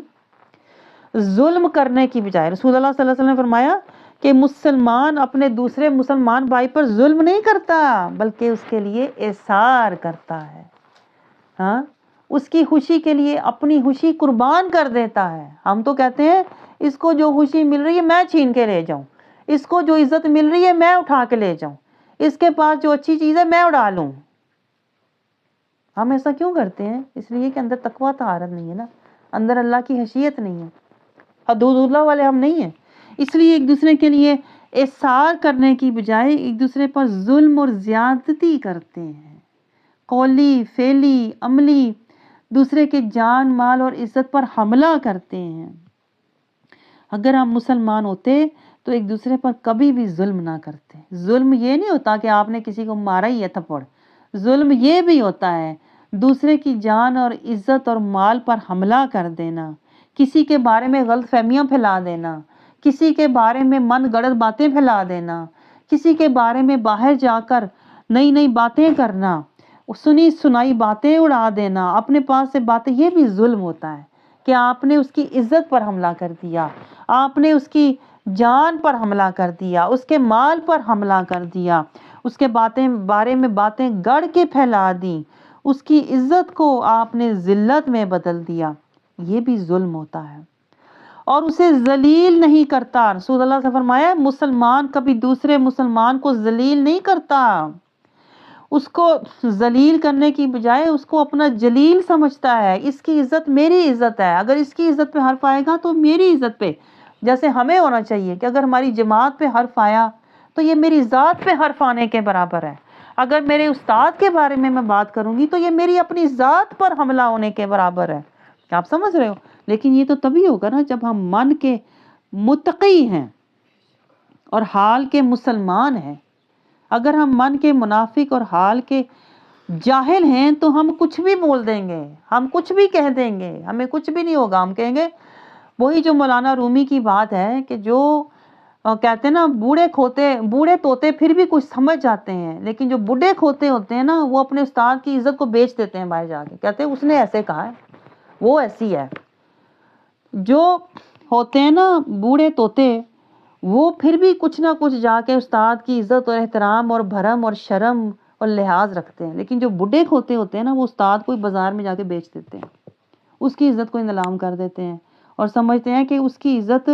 S2: ظلم کرنے کی بجائے رسول اللہ صلی اللہ علیہ وسلم نے فرمایا کہ مسلمان اپنے دوسرے مسلمان بھائی پر ظلم نہیں کرتا، بلکہ اس کے لیے ایثار کرتا ہے. اس کی خوشی کے لیے اپنی خوشی قربان کر دیتا ہے. ہم تو کہتے ہیں اس کو جو خوشی مل رہی ہے میں چھین کے لے جاؤں، اس کو جو عزت مل رہی ہے میں اٹھا کے لے جاؤں، اس کے پاس جو اچھی چیز ہے میں اڑا لوں. ہم ایسا کیوں کرتے ہیں؟ اس لیے کہ اندر تقویٰ طہارت نہیں ہے نا، اندر اللہ کی خشیت نہیں ہے، حدود اللہ والے ہم نہیں ہیں. اس لیے ایک دوسرے کے لیے ایثار کرنے کی بجائے ایک دوسرے پر ظلم اور زیادتی کرتے ہیں، قولی، فعلی، عملی، دوسرے کے جان، مال اور عزت پر حملہ کرتے ہیں. اگر ہم مسلمان ہوتے تو ایک دوسرے پر کبھی بھی ظلم نہ کرتے. ظلم یہ نہیں ہوتا کہ آپ نے کسی کو مارا ہی ہے تھپڑ. ظلم یہ بھی ہوتا ہے دوسرے کی جان اور عزت اور مال پر حملہ کر دینا، کسی کے بارے میں غلط فہمیاں پھیلا دینا، کسی کے بارے میں من گڑت باتیں پھیلا دینا، کسی کے بارے میں باہر جا کر نئی نئی باتیں کرنا، سنی سنائی باتیں اڑا دینا، اپنے پاس سے باتیں. یہ بھی ظلم ہوتا ہے کہ آپ نے اس کی عزت پر حملہ کر دیا، آپ نے اس کی جان پر حملہ کر دیا، اس کے مال پر حملہ کر دیا، اس کے بارے میں باتیں گڑ کے پھیلا دی، اس کی عزت کو آپ نے ذلت میں بدل دیا. یہ بھی ظلم ہوتا ہے اور اسے ذلیل نہیں کرتا. رسول اللہ سے فرمایا مسلمان کبھی دوسرے مسلمان کو ذلیل نہیں کرتا، اس کو ذلیل کرنے کی بجائے اس کو اپنا جلیل سمجھتا ہے. اس کی عزت میری عزت ہے, اگر اس کی عزت پہ حرف آئے گا تو میری عزت پہ, جیسے ہمیں ہونا چاہیے کہ اگر ہماری جماعت پہ حرف آیا تو یہ میری ذات پہ حرف آنے کے برابر ہے. اگر میرے استاد کے بارے میں بات کروں گی تو یہ میری اپنی ذات پر حملہ ہونے کے برابر ہے. آپ سمجھ رہے ہو؟ لیکن یہ تو تبھی ہوگا نا جب ہم من کے متقی ہیں اور حال کے مسلمان ہیں. اگر ہم من کے منافق اور حال کے جاہل ہیں تو ہم کچھ بھی بول دیں گے, ہم کچھ بھی کہہ دیں گے, ہمیں کچھ بھی نہیں ہوگا. ہم کہیں گے وہی جو مولانا رومی کی بات ہے کہ جو کہتے ہیں نا بوڑھے طوطے پھر بھی کچھ سمجھ جاتے ہیں, لیکن جو بوڑھے کھوتے ہوتے ہیں نا وہ اپنے استاد کی عزت کو بیچ دیتے ہیں باہر جا کے. کہتے ہیں اس نے ایسے کہا ہے, وہ ایسی ہے. جو ہوتے ہیں نا بوڑھے طوطے وہ پھر بھی کچھ نہ کچھ جا کے استاد کی عزت اور احترام اور بھرم اور شرم اور لحاظ رکھتے ہیں. لیکن جو بوڑھے کھوتے ہوتے ہیں نا وہ استاد کو بازار میں جا کے بیچ دیتے ہیں, اس کی عزت کو نیلام کر دیتے ہیں اور سمجھتے ہیں کہ اس کی عزت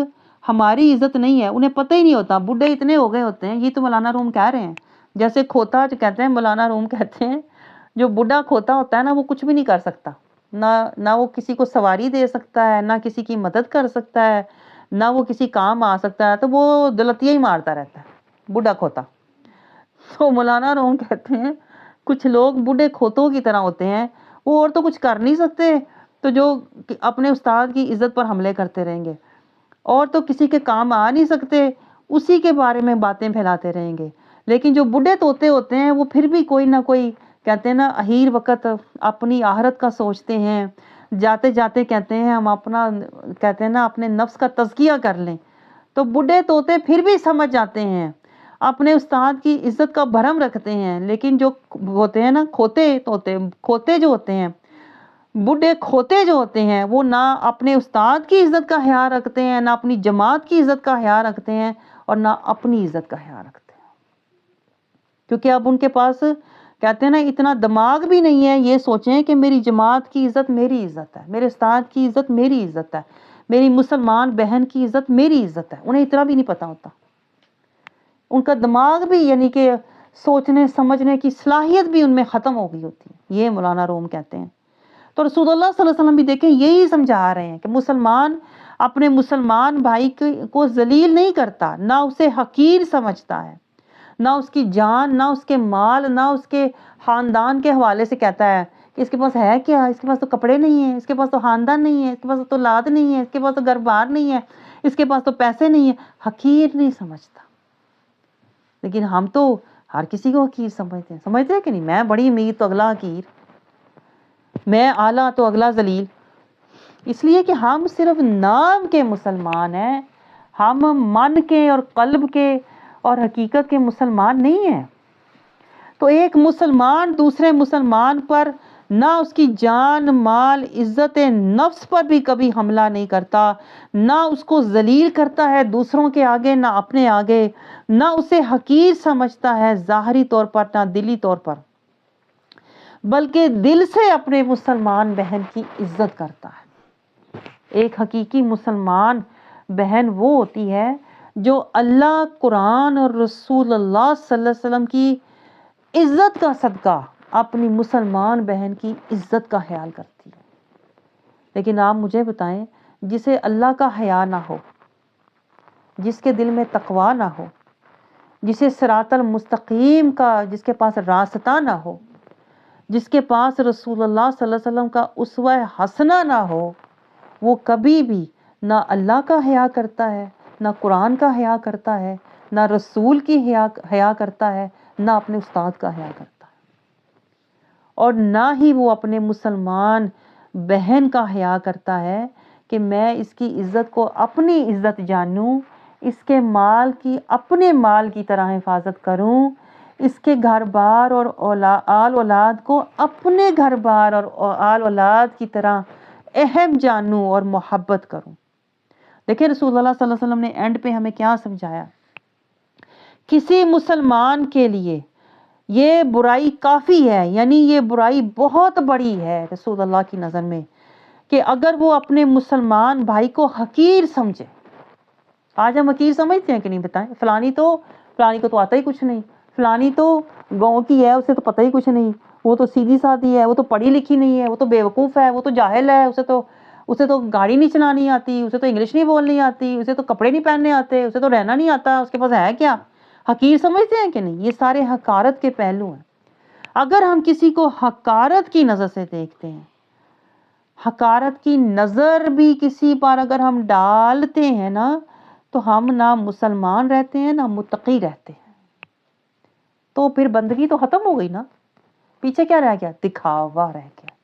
S2: ہماری عزت نہیں ہے. انہیں پتہ ہی نہیں ہوتا, بوڑھے اتنے ہو گئے ہوتے ہیں. یہ تو مولانا روم کہہ رہے ہیں. جیسے کھوتا جو کہتے ہیں, مولانا روم کہتے ہیں جو بوڑھا کھوتا ہوتا ہے نا وہ کچھ بھی نہیں کر سکتا, نہ وہ کسی کو سواری دے سکتا ہے, نہ کسی کی مدد کر سکتا ہے, نہ وہ کسی کام آ سکتا ہے. تو وہ دلتیاں ہی مارتا رہتا ہے بوڑھا کھوتا. تو مولانا روم کہتے ہیں کچھ لوگ بوڑھے کھوتوں کی طرح ہوتے ہیں, وہ اور تو کچھ کر نہیں سکتے تو جو اپنے استاد کی عزت پر حملے کرتے رہیں گے, اور تو کسی کے کام آ نہیں سکتے, اسی کے بارے میں باتیں پھیلاتے رہیں گے. لیکن جو بوڑھے طوطے ہوتے ہیں وہ پھر بھی کوئی نہ کوئی کہتے ہیں نا اخیر وقت اپنی آخرت کا سوچتے ہیں, جاتے جاتے کہتے ہیں ہم اپنا کہتے ہیں نا اپنے نفس کا تزکیہ کر لیں. تو بوڑھے طوطے پھر بھی سمجھ جاتے ہیں, اپنے استاد کی عزت کا بھرم رکھتے ہیں. لیکن جو ہوتے ہیں نا کھوتے جو ہوتے ہیں, بوڑھے کھوتے جو ہوتے ہیں, وہ نہ اپنے استاد کی عزت کا خیال رکھتے ہیں, نہ اپنی جماعت کی عزت کا خیال رکھتے ہیں, اور نہ اپنی عزت کا خیال رکھتے ہیں. کیونکہ اب ان کے پاس کہتے ہیں نا اتنا دماغ بھی نہیں ہے یہ سوچیں کہ میری جماعت کی عزت میری عزت ہے, میرے استاد کی عزت میری عزت ہے, میری مسلمان بہن کی عزت میری عزت ہے. انہیں اتنا بھی نہیں پتا ہوتا. ان کا دماغ بھی یعنی کہ سوچنے سمجھنے کی صلاحیت بھی ان میں ختم ہو گئی ہوتی ہے. یہ مولانا روم کہتے ہیں. تو رسول اللہ صلی اللہ علیہ وسلم بھی دیکھیں یہی سمجھا رہے ہیں کہ مسلمان اپنے مسلمان بھائی کو ذلیل نہیں کرتا, نہ اسے حقیر سمجھتا ہے, نہ اس کی جان, نہ اس کے مال, نہ اس کے خاندان کے حوالے سے کہتا ہے کہ اس کے پاس ہے کیا, اس کے پاس تو کپڑے نہیں ہیں, اس کے پاس تو خاندان نہیں ہے, اس کے پاس تو اولاد نہیں ہے, اس کے پاس تو گھر بار نہیں ہے, اس کے پاس تو پیسے نہیں ہیں. حقیر نہیں سمجھتا. لیکن ہم تو ہر کسی کو حقیر سمجھتے ہیں کہ نہیں, میں بڑی امیر تو اگلا حقیر, میں اعلیٰ تو اگلا ذلیل. اس لیے کہ ہم صرف نام کے مسلمان ہیں, ہم من کے اور قلب کے اور حقیقت کے مسلمان نہیں ہیں. تو ایک مسلمان دوسرے مسلمان پر نہ اس کی جان مال عزت نفس پر بھی کبھی حملہ نہیں کرتا, نہ اس کو ذلیل کرتا ہے دوسروں کے آگے نہ اپنے آگے, نہ اسے حقیر سمجھتا ہے ظاہری طور پر نہ دلی طور پر, بلکہ دل سے اپنے مسلمان بہن کی عزت کرتا ہے. ایک حقیقی مسلمان بہن وہ ہوتی ہے جو اللہ, قرآن اور رسول اللہ صلی اللہ علیہ وسلم کی عزت کا صدقہ اپنی مسلمان بہن کی عزت کا خیال کرتی ہے. لیکن آپ مجھے بتائیں جسے اللہ کا حیا نہ ہو, جس کے دل میں تقوی نہ ہو, جسے صراط المستقیم کا جس کے پاس راستہ نہ ہو, جس کے پاس رسول اللہ صلی اللہ علیہ وسلم کا اسوہ حسنہ نہ ہو, وہ کبھی بھی نہ اللہ کا حیا کرتا ہے, نہ قرآن کا حیا کرتا ہے, نہ رسول کی حیا کرتا ہے, نہ اپنے استاد کا حیا کرتا ہے, اور نہ ہی وہ اپنے مسلمان بہن کا حیا کرتا ہے کہ میں اس کی عزت کو اپنی عزت جانوں, اس کے مال کی اپنے مال کی طرح حفاظت کروں, اس کے گھر بار اور آل اولاد کو اپنے گھر بار اور آل اولاد کی طرح اہم جانوں اور محبت کروں. دیکھیں رسول اللہ صلی اللہ علیہ وسلم نے اینڈ پہ ہمیں کیا سمجھایا, کسی مسلمان کے لیے یہ برائی کافی ہے, یعنی یہ برائی بہت بڑی ہے رسول اللہ کی نظر میں, کہ اگر وہ اپنے مسلمان بھائی کو حقیر سمجھے. آج ہم حقیر سمجھتے ہیں کہ نہیں بتائیں, فلانی کو تو آتا ہی کچھ نہیں, فلانی تو گاؤں کی ہے، اسے تو پتہ ہی کچھ نہیں، وہ تو سیدھی سادھی ہے، وہ تو پڑھی لکھی نہیں ہے، وہ تو بیوقوف ہے، وہ تو جاہل ہے، اسے تو گاڑی نہیں چلانی آتی، اسے تو انگلش نہیں بولنی آتی، اسے تو کپڑے نہیں پہننے آتے، اسے تو رہنا نہیں آتا، اس کے پاس ہے کیا؟ حقیر سمجھتے ہیں کہ نہیں؟ یہ سارے حقارت کے پہلو ہیں۔ اگر ہم کسی کو حقارت کی نظر سے دیکھتے ہیں، حقارت کی نظر بھی کسی پر اگر ہم ڈالتے ہیں نا، تو ہم نہ مسلمان رہتے ہیں نہ متقی رہتے ہیں، تو پھر بندگی تو ختم ہو گئی نا، پیچھے کیا رہ گیا؟ دکھاوا رہ گیا۔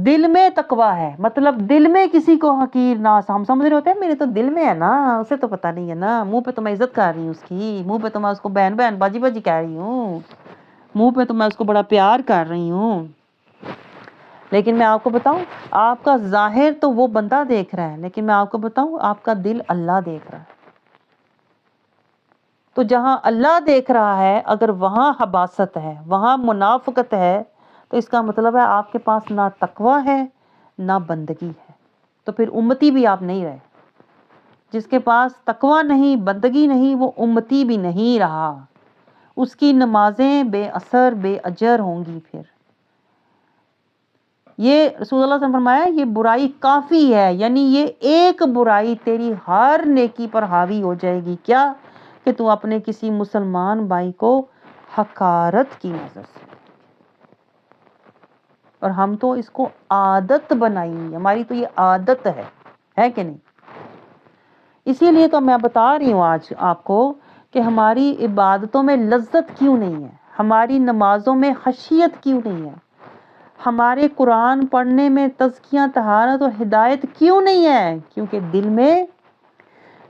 S2: دل میں تقویٰ ہے، مطلب دل میں کسی کو حقیر نہ، ہم سمجھ رہے ہوتے ہیں میرے تو دل میں ہے نا، اسے تو پتہ نہیں ہے نا، منہ پہ تو میں عزت کر رہی ہوں اس کی، منہ پہ تو میں اس کو بہن بہن باجی باجی کہہ رہی ہوں، منہ پہ تو میں اس کو بڑا پیار کر رہی ہوں، لیکن میں آپ کو بتاؤں، آپ کا ظاہر تو وہ بندہ دیکھ رہا ہے، لیکن میں آپ کو بتاؤں آپ کا دل اللہ دیکھ رہا ہے۔ تو جہاں اللہ دیکھ رہا ہے، اگر وہاں حباست ہے، وہاں منافقت ہے، تو اس کا مطلب ہے آپ کے پاس نہ تقویٰ ہے نہ بندگی ہے، تو پھر امتی بھی آپ نہیں رہے۔ جس کے پاس تقویٰ نہیں، بندگی نہیں، وہ امتی بھی نہیں رہا، اس کی نمازیں بے اثر بے اجر ہوں گی۔ پھر یہ رسول اللہ صلی اللہ علیہ وسلم نے فرمایا یہ برائی کافی ہے، یعنی یہ ایک برائی تیری ہر نیکی پر حاوی ہو جائے گی، کیا؟ کہ تو اپنے کسی مسلمان بھائی کو حقارت کی نظر سے، اور ہم تو اس کو عادت بنائی، ہماری تو یہ عادت ہے کہ نہیں؟ اسی لیے تو میں بتا رہی ہوں آج آپ کو کہ ہماری عبادتوں میں لذت کیوں نہیں ہے، ہماری نمازوں میں خشیت کیوں نہیں ہے، ہمارے قرآن پڑھنے میں تزکیہ طہارت اور ہدایت کیوں نہیں ہے؟ کیونکہ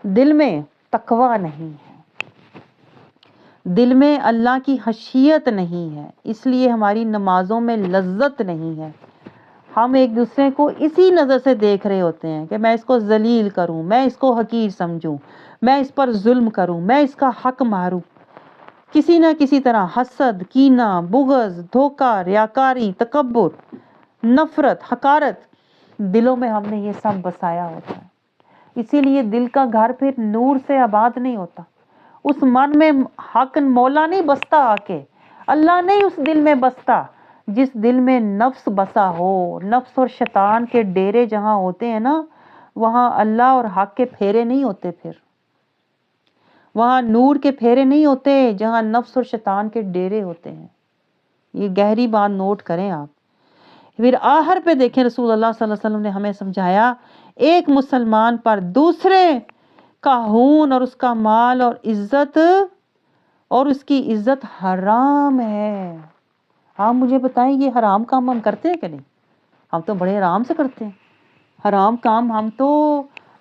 S2: دل میں تقویٰ نہیں ہے، دل میں اللہ کی خشیت نہیں ہے، اس لیے ہماری نمازوں میں لذت نہیں ہے۔ ہم ایک دوسرے کو اسی نظر سے دیکھ رہے ہوتے ہیں کہ میں اس کو ذلیل کروں، میں اس کو حقیر سمجھوں، میں اس پر ظلم کروں، میں اس کا حق ماروں، کسی نہ کسی طرح حسد، کینہ، بغض، دھوکہ، ریاکاری، تکبر، نفرت، حقارت، دلوں میں ہم نے یہ سب بسایا ہوتا ہے۔ اسی لیے دل کا گھر پھر نور سے آباد نہیں ہوتا، اس من میں حق مولا نہیں بستا، آ کے اللہ نہیں اس دل میں بستا، جس دل میں نفس بسا ہو، نفس اور شیطان کے ڈیرے جہاں ہوتے ہیں نا، وہاں اللہ اور حق کے پھیرے نہیں ہوتے، پھر وہاں نور کے پھیرے نہیں ہوتے، جہاں نفس اور شیطان کے ڈیرے ہوتے ہیں۔ یہ گہری بات نوٹ کریں آپ۔ پھر آخر پہ دیکھیں رسول اللہ صلی اللہ علیہ وسلم نے ہمیں سمجھایا، ایک مسلمان پر دوسرے کا خون اور اس کا مال اور عزت اور اس کی عزت حرام ہے۔ آپ مجھے بتائیں یہ حرام کام ہم کرتے ہیں کہ نہیں؟ ہم تو بڑے آرام سے کرتے ہیں حرام کام، ہم تو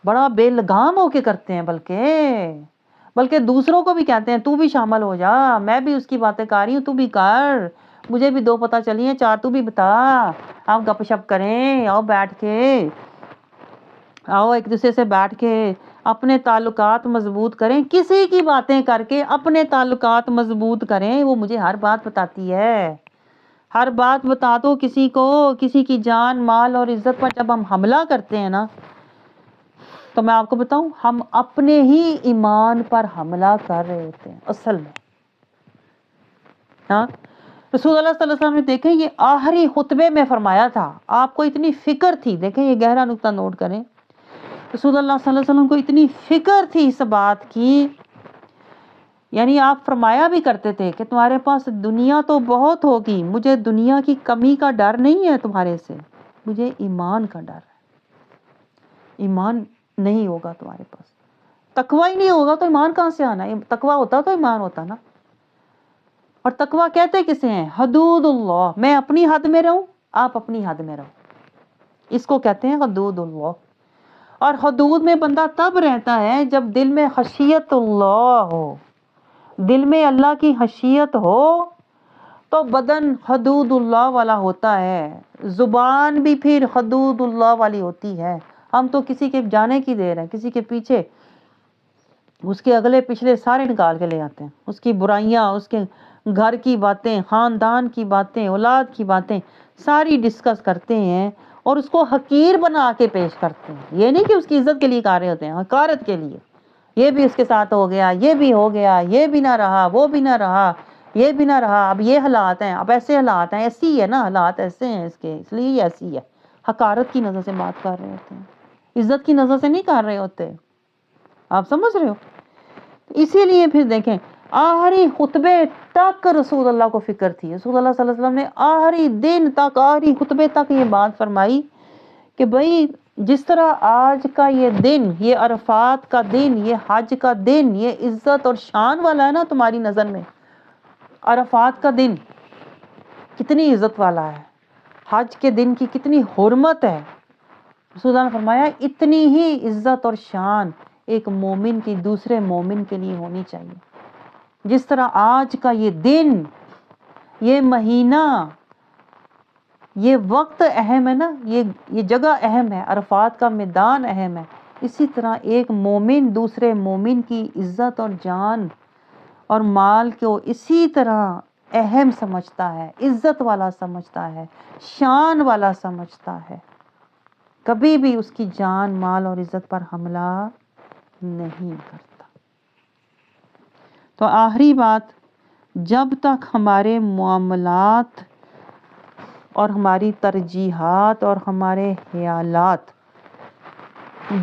S2: بڑا بے لگام ہو کے کرتے ہیں، بلکہ دوسروں کو بھی کہتے ہیں تو بھی شامل ہو جا، میں بھی اس کی باتیں کر رہی ہوں، تو بھی کر، مجھے بھی 2 پتہ چلی ہیں، 4 تو بھی بتا، آپ گپ شپ کریں، آؤ بیٹھ کے، آؤ ایک دوسرے سے بیٹھ کے اپنے تعلقات مضبوط کریں، کسی کی باتیں کر کے اپنے تعلقات مضبوط کریں۔ وہ مجھے ہر بات بتاتی ہے، ہر بات بتا دو کسی کو، کسی کی جان مال اور عزت پر جب ہم حملہ کرتے ہیں نا، تو میں آپ کو بتاؤں ہم اپنے ہی ایمان پر حملہ کر رہے ہوتے ہیں اصل میں۔ ہاں رسول اللہ صلی اللہ علیہ وسلم نے دیکھیں یہ آخری خطبے میں فرمایا تھا، آپ کو اتنی فکر تھی، دیکھیں یہ گہرا نقطہ نوٹ کریں، رسول اللہ صلی اللہ علیہ وسلم کو اتنی فکر تھی اس بات کی، یعنی آپ فرمایا بھی کرتے تھے کہ تمہارے پاس دنیا تو بہت ہوگی، مجھے دنیا کی کمی کا ڈر نہیں ہے تمہارے سے، مجھے ایمان کا ڈر ہے، ایمان نہیں ہوگا تمہارے پاس، تقویٰ ہی نہیں ہوگا تو ایمان کہاں سے آنا ہے؟ تقویٰ ہوتا تو ایمان ہوتا نا۔ اور تقویٰ کہتے کسے ہیں؟ حدود اللہ، میں اپنی حد میں رہوں، آپ اپنی حد میں رہو، اس کو کہتے ہیں حدود اللہ۔ اور حدود میں بندہ تب رہتا ہے جب دل میں خشیت اللہ ہو، دل میں اللہ کی خشیت ہو تو بدن حدود اللہ والا ہوتا ہے، زبان بھی پھر حدود اللہ والی ہوتی ہے۔ ہم تو کسی کے جانے کی دیر ہے، کسی کے پیچھے اس کے اگلے پچھلے سارے نکال کے لے آتے ہیں، اس کی برائیاں، اس کے گھر کی باتیں، خاندان کی باتیں، اولاد کی باتیں ساری ڈسکس کرتے ہیں اور اس کو حقیر بنا کے پیش کرتے ہیں، یہ نہیں کہ اس کی عزت کے لیے کر رہے ہوتے ہیں، حقارت کے لیے، یہ بھی اس کے ساتھ ہو گیا، یہ بھی ہو گیا، یہ بھی نہ رہا، وہ بھی نہ رہا، یہ بھی نہ رہا، اب یہ حالات ہیں، اب ایسے حالات ہیں، ایسی ہی ہے نا، حالات ایسے ہیں اس کے، اس لیے یہ ایسی ہے. حقارت کی نظر سے بات کر رہے ہوتے ہیں، عزت کی نظر سے نہیں کر رہے ہوتے. آپ سمجھ رہے ہو؟ اسی لیے پھر دیکھیں آخری خطبے تک رسول اللہ کو فکر تھی. رسول اللہ صلی اللہ علیہ وسلم نے آخری دن تک، آخری خطبے تک یہ بات فرمائی کہ بھائی جس طرح آج کا یہ دن، یہ عرفات کا دن، یہ حج کا دن، یہ عزت اور شان والا ہے نا تمہاری نظر میں. عرفات کا دن کتنی عزت والا ہے، حج کے دن کی کتنی حرمت ہے. رسول اللہ نے فرمایا اتنی ہی عزت اور شان ایک مومن کی دوسرے مومن کے لیے ہونی چاہیے. جس طرح آج کا یہ دن، یہ مہینہ، یہ وقت اہم ہے نا، یہ جگہ اہم ہے، عرفات کا میدان اہم ہے، اسی طرح ایک مومن دوسرے مومن کی عزت اور جان اور مال کو اسی طرح اہم سمجھتا ہے، عزت والا سمجھتا ہے، شان والا سمجھتا ہے. کبھی بھی اس کی جان، مال اور عزت پر حملہ نہیں کرتا. تو آخری بات، جب تک ہمارے معاملات اور ہماری ترجیحات اور ہمارے خیالات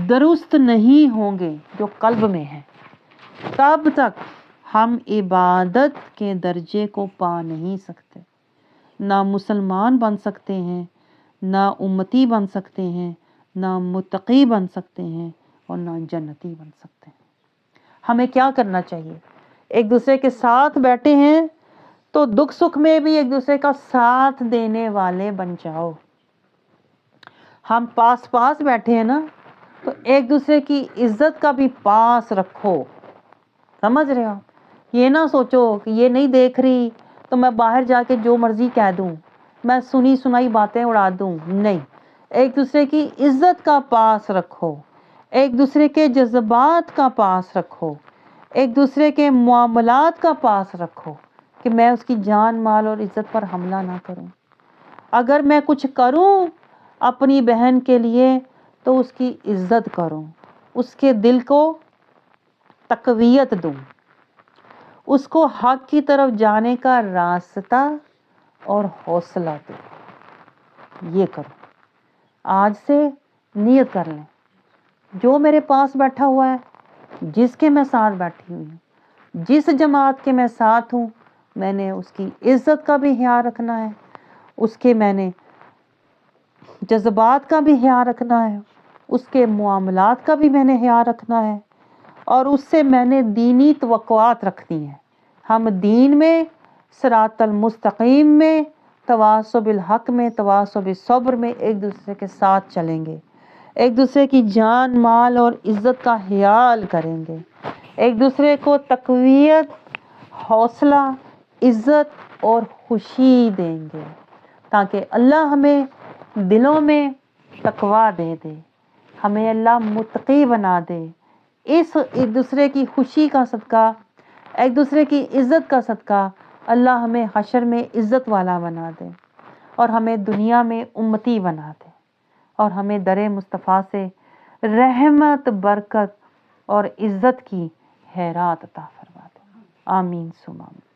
S2: درست نہیں ہوں گے جو قلب میں ہیں، تب تک ہم عبادت کے درجے کو پا نہیں سکتے. نہ مسلمان بن سکتے ہیں، نہ امتی بن سکتے ہیں، نہ متقی بن سکتے ہیں، اور نہ جنتی بن سکتے ہیں. ہمیں کیا کرنا چاہیے؟ ایک دوسرے کے ساتھ بیٹھے ہیں تو دکھ سکھ میں بھی ایک دوسرے کا ساتھ دینے والے بن جاؤ. ہم پاس پاس بیٹھے ہیں نا تو ایک دوسرے کی عزت کا بھی پاس رکھو. سمجھ رہے ہو؟ یہ نہ سوچو کہ یہ نہیں دیکھ رہی تو میں باہر جا کے جو مرضی کہہ دوں، میں سنی سنائی باتیں اڑا دوں. نہیں، ایک دوسرے کی عزت کا پاس رکھو، ایک دوسرے کے جذبات کا پاس رکھو، ایک دوسرے کے معاملات کا پاس رکھو کہ میں اس کی جان، مال اور عزت پر حملہ نہ کروں. اگر میں کچھ کروں اپنی بہن کے لیے تو اس کی عزت کروں، اس کے دل کو تقویت دوں، اس کو حق کی طرف جانے کا راستہ اور حوصلہ دوں. یہ کروں. آج سے نیت کر لیں، جو میرے پاس بیٹھا ہوا ہے، جس کے میں ساتھ بیٹھی ہوئی ہوں، جس جماعت کے میں ساتھ ہوں، میں نے اس کی عزت کا بھی خیال رکھنا ہے، اس کے میں نے جذبات کا بھی خیال رکھنا ہے، اس کے معاملات کا بھی میں نے خیال رکھنا ہے، اور اس سے میں نے دینی توقعات رکھنی ہے. ہم دین میں، صراط المستقیم میں، تواصی بالحق میں، تواصی بالصبر میں ایک دوسرے کے ساتھ چلیں گے، ایک دوسرے کی جان، مال اور عزت کا خیال کریں گے، ایک دوسرے کو تقویت، حوصلہ، عزت اور خوشی دیں گے، تاکہ اللہ ہمیں دلوں میں تقویٰ دے دے، ہمیں اللہ متقی بنا دے. اس ایک دوسرے کی خوشی کا صدقہ، ایک دوسرے کی عزت کا صدقہ اللہ ہمیں حشر میں عزت والا بنا دے، اور ہمیں دنیا میں امتی بنا دے، اور ہمیں در مصطفیٰ سے رحمت، برکت اور عزت کی خیرات عطا فرما دے. آمین ثم آمین.